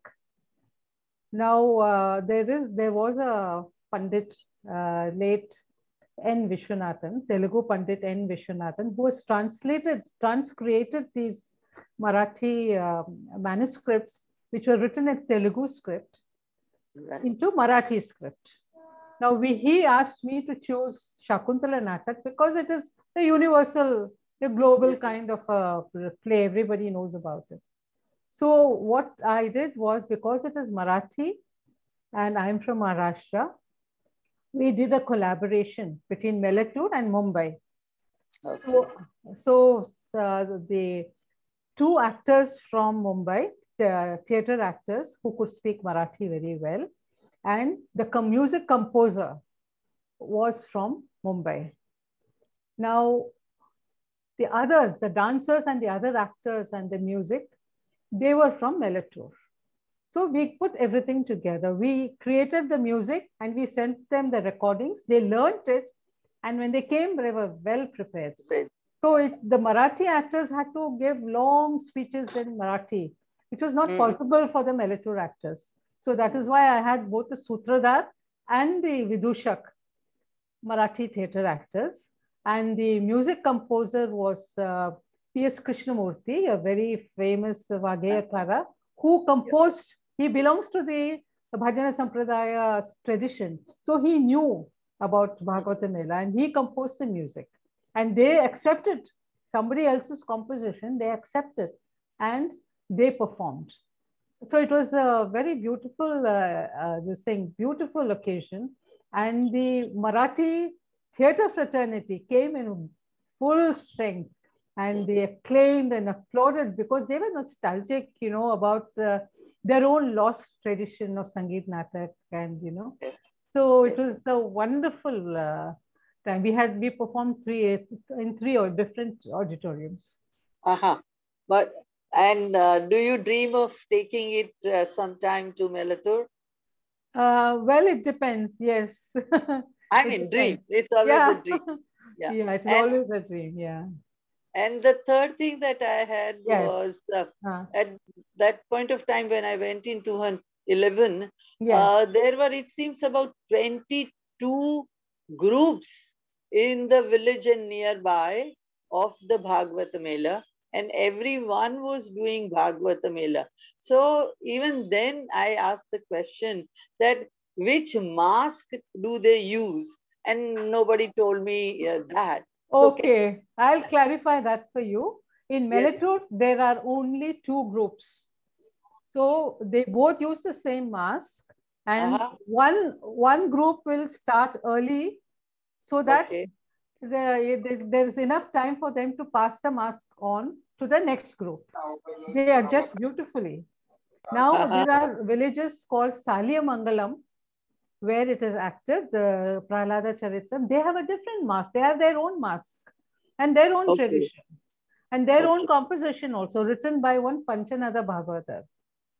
Now, there was a Pandit, late N. Vishwanathan, Telugu Pandit N. Vishwanathan, who has transcreated these Marathi manuscripts, which were written in Telugu script, into Marathi script. Now, he asked me to choose Shakuntala Natak because it is a universal, a global kind of a play. Everybody knows about it. So what I did was, because it is Marathi and I'm from Maharashtra, we did a collaboration between Malatur and Mumbai. So the 2 actors from Mumbai, theatre actors who could speak Marathi very well, and the music composer was from Mumbai. Now, the others, the dancers and the other actors and the music, they were from Melatur. So we put everything together. We created the music and we sent them the recordings. They learned it. And when they came, they were well prepared. So the Marathi actors had to give long speeches in Marathi, which was not possible for the Melatur actors. So that is why I had both the Sutradhar and the Vidushak Marathi theatre actors. And the music composer was P.S. Krishnamurti, a very famous Vageyakara, who composed, he belongs to the Bhajana Sampradaya tradition. So he knew about Bhagavata Mela and he composed the music. And they accepted somebody else's composition, they accepted and they performed. So it was a very beautiful, beautiful occasion. And the Marathi theatre fraternity came in full strength and they acclaimed and applauded because they were nostalgic, you know, about their own lost tradition of Sangeet Natak and, you know. So it was a wonderful time. We performed in three different auditoriums. And do you dream of taking it sometime to Melatur? Well, it depends. Yes. I mean, dream. It's always a dream. Yeah, it's always a dream. Yeah. And the third thing that I had was at that point of time when I went in 2011, there were, it seems, about 22 groups in the village and nearby of the Bhagavata Mela, and everyone was doing Bhagavata Mela. So even then I asked the question that which mask do they use? And nobody told me that. Okay, I'll clarify that for you. In Melatur, there are only two groups. So they both use the same mask, and one group will start early so that there's enough time for them to pass the mask on to the next group. They adjust beautifully. Now there are villages called Salyamangalam, where it is active, the Prahlada Charitram. They have a different mask. They have their own mask and their own tradition and their own composition also, written by one Panchanada Bhagavatar.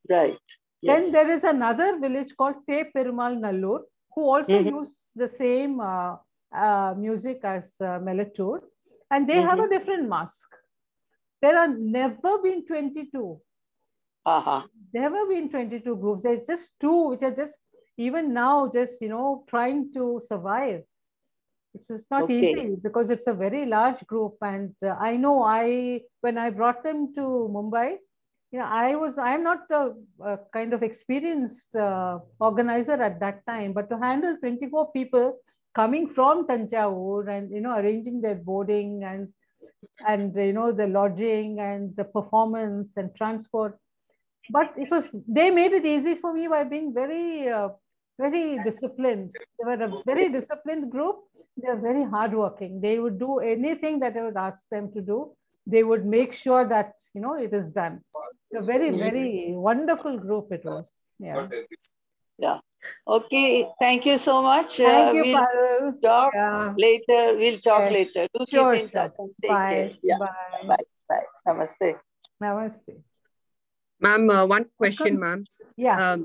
Right. Then there is another village called Te Perumal Nallur, who also use the same music as Melatur, and they have a different mask. There are never been 22. Never been 22 groups. There's just two, which are just even now just, you know, trying to survive. It's just not easy because it's a very large group. And I know when I brought them to Mumbai, you know, I'm not a kind of experienced organizer at that time, but to handle 24 people coming from Tanjavur and, you know, arranging their boarding and you know, the lodging and the performance and transport. But they made it easy for me by being very, very disciplined. They were a very disciplined group. They were very hardworking. They would do anything that I would ask them to do. They would make sure that, you know, it is done. A very, very wonderful group it was. Yeah. Yeah. Okay. Thank you so much. Thank you, we'll talk later. We'll talk later. Do keep in touch and take care. Yeah. Bye. Bye. Namaste. Namaste. Ma'am, one question, ma'am. Yeah.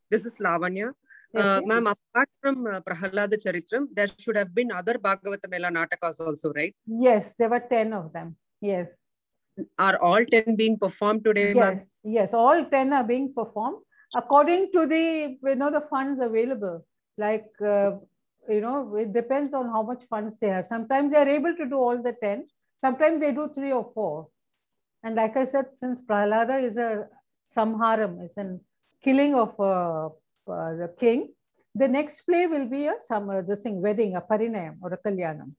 This is Lavanya. Ma'am, apart from Prahlada Charitram, there should have been other Bhagavata Mela Natakas also, right? Yes, there were 10 of them. Yes. Are all 10 being performed today, ma'am? Yes, all 10 are being performed according to the, you know, the funds available. Like, you know, it depends on how much funds they have. Sometimes they are able to do all the 10. Sometimes they do 3 or 4. And like I said, since Prahlada is a samharam, it's a killing of the king, the next play will be a wedding, a parinayam or a kalyanam.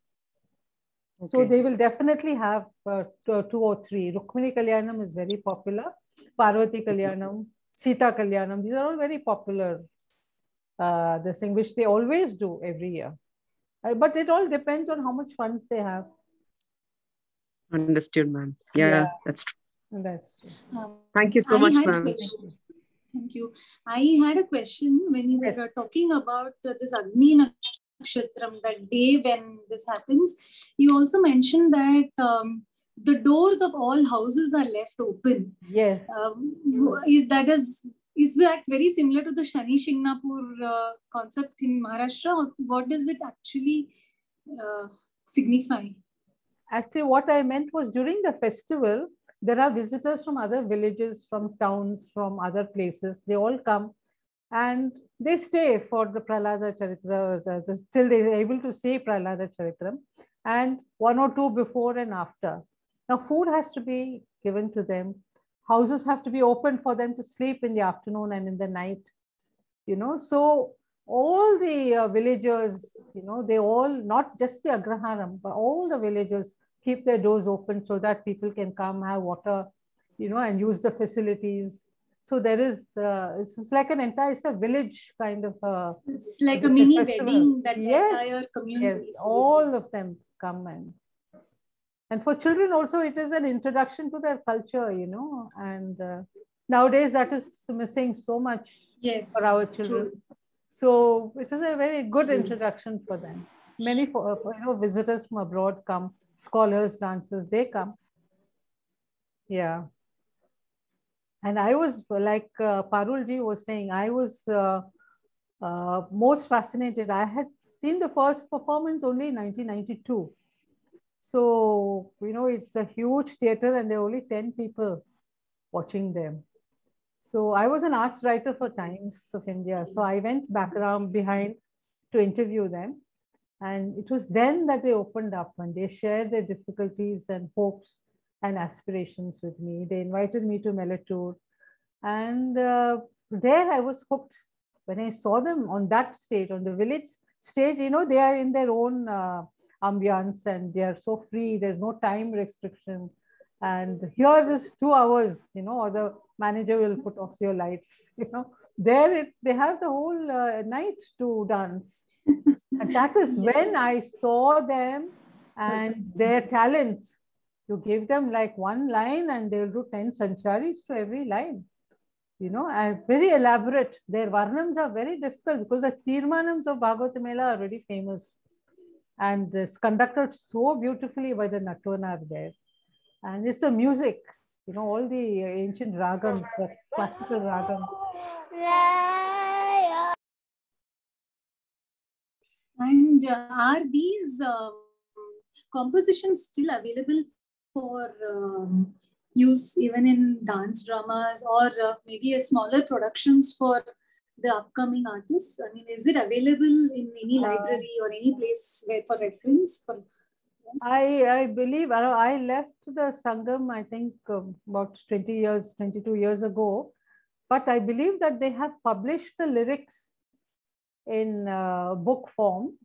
So they will definitely have 2 or 3. Rukmini Kalyanam is very popular. Parvati Kalyanam, Sita Kalyanam. These are all very popular. Which they always do every year. But it all depends on how much funds they have. Understood, ma'am. Yeah, that's true. That's true. Thank you so much, ma'am. Thank you. I had a question when you were talking about this Agni Nakshatram, that day when this happens, you also mentioned that the doors of all houses are left open. Yes. Is that very similar to the Shani Shingnapur concept in Maharashtra? Or what does it actually signify? Actually, what I meant was during the festival, there are visitors from other villages, from towns, from other places. They all come and they stay for the Prahlada Charitra till they are able to say Prahlada Charitram, and 1 or 2 before and after. Now, food has to be given to them. Houses have to be open for them to sleep in the afternoon and in the night. So all the villagers, they all, not just the Agraharam, but all the villagers keep their doors open so that people can come, have water, and use the facilities. So there is, it's like it's a village kind of. It's like a mini wedding that the entire community. Yes, all of them come and for children also, it is an introduction to their culture, and nowadays that is missing so much for our children. True. So it is a very good introduction for them. Many visitors from abroad come, scholars, dancers, they come. Yeah. And I was, like Parulji was saying, I was most fascinated. I had seen the first performance only in 1992. So, it's a huge theater and there are only 10 people watching them. So I was an arts writer for Times of India. So I went behind to interview them. And it was then that they opened up and they shared their difficulties and hopes and aspirations with me. They invited me to Melatour. And there I was hooked. When I saw them on that stage, on the village stage, they are in their own ambience and they are so free. There's no time restriction. And here is 2 hours, or the manager will put off your lights, There they have the whole night to dance. And that is when I saw them and their talent. You give them like one line and they'll do 10 sancharis to every line. And very elaborate. Their varnams are very difficult because the Tirmanams of Bhagavata Mela are very famous. And it's conducted so beautifully by the Natwanar there. And it's the music, all the ancient ragams, the classical ragams. And are these compositions still available for use even in dance dramas or maybe a smaller productions for the upcoming artists? I mean, is it available in any library or any place for reference? I believe, I left the Sangam, I think about 22 years ago, but I believe that they have published the lyrics in book form.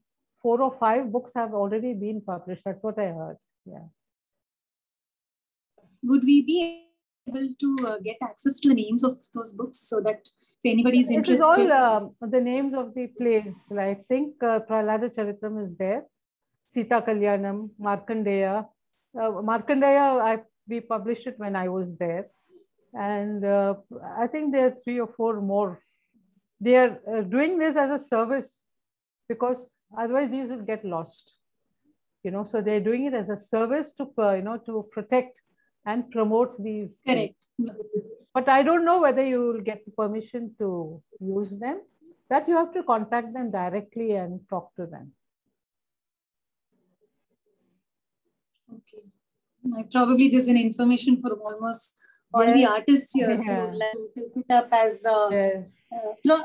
4 or 5 books have already been published. That's what I heard. Yeah. Would we be able to get access to the names of those books so that if anybody is interested? It is all the names of the plays. I think Prahlada Charitram is there. Sita Kalyanam, Markandeya. Markandeya, we published it when I was there. And I think there are 3 or 4 more. They are doing this as a service because otherwise these will get lost. So they're doing it as a service to, to protect and promote these. Correct. But I don't know whether you will get permission to use them. That you have to contact them directly and talk to them. Okay. Probably there's an information for almost all the artists here who would like to pick it up as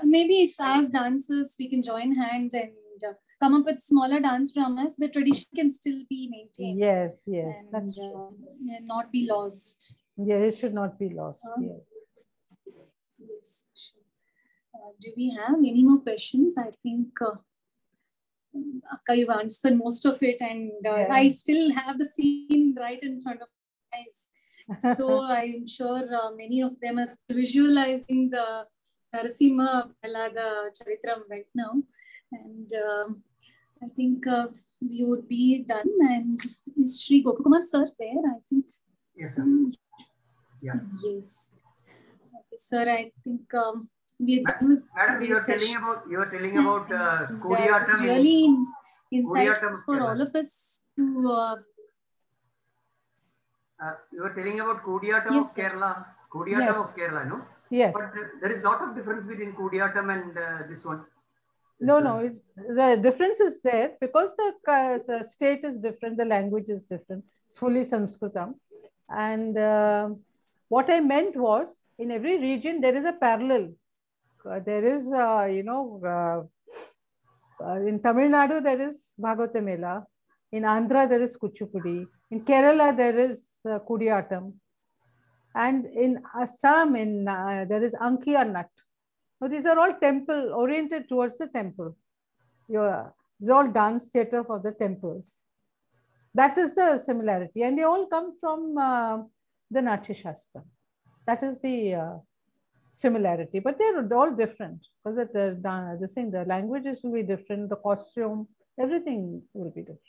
maybe if as dancers we can join hands and come up with smaller dance dramas, the tradition can still be maintained. Yes, and, that's true. And not be lost. Yeah, it should not be lost. Yes. Do we have any more questions? I think Akka, you've answered most of it, and I still have the scene right in front of my eyes. So I'm sure many of them are visualizing the Narasimha Prahlada Charitram right now. And I think we would be done. And is Sri Gopakumar sir there? I think. Yes, sir. Yeah. Yes. Okay, sir. I think Madam, you are telling about Kodiyatam. It's really insightful for all of us to. You were telling about Kodiyatam of Kerala. Kodiyatam of Kerala, no? Yes. But there is a lot of difference between Kodiyatam and this one. No, the difference is there because the state is different, the language is different. It's fully Sanskritam. And what I meant was, in every region, there is a parallel. There is, in Tamil Nadu, there is Bhagavata Mela. In Andhra, there is Kuchipudi. In Kerala, there is Kodiyatam. And in Assam, there is Ankiya Nat. So these are all temple oriented towards the temple. It's all dance theatre for the temples. That is the similarity, and they all come from the Natya Shastra. That is the similarity, but they're all different because the languages will be different, the costume, everything will be different.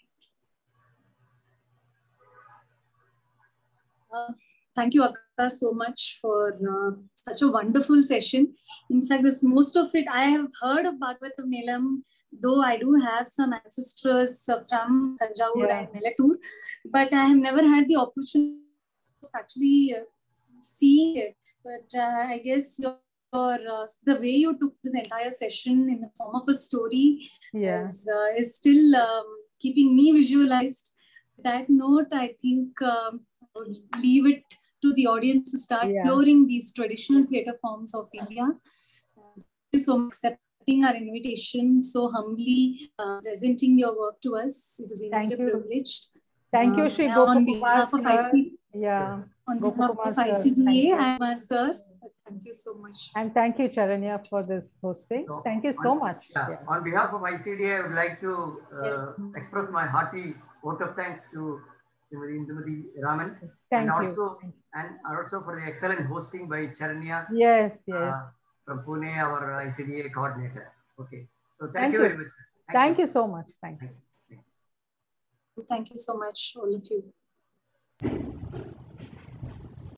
Thank you, Akka, so much for such a wonderful session. In fact, most of it, I have heard of Bhagavata Melam, though I do have some ancestors from Tanjavur and Melatur, but I have never had the opportunity of actually seeing it. But I guess the way you took this entire session in the form of a story is still keeping me visualized. That note, I think I would leave it to the audience to start exploring these traditional theatre forms of India. Thank you so much for accepting our invitation, so humbly presenting your work to us. It is indeed a privilege. Thank you, Shri Gopakumar. On behalf of ICDA, and sir, thank you so much. And thank you, Charanya, for this hosting. Thank you so much. On behalf of ICDA, I would like to express my hearty vote of thanks to Indumati Raman, and also for the excellent hosting by Charanya. Yes. From Pune, our ICDA coordinator. Okay. So thank you very much. Thank you so much. Thank you. Thank you so much, all of you.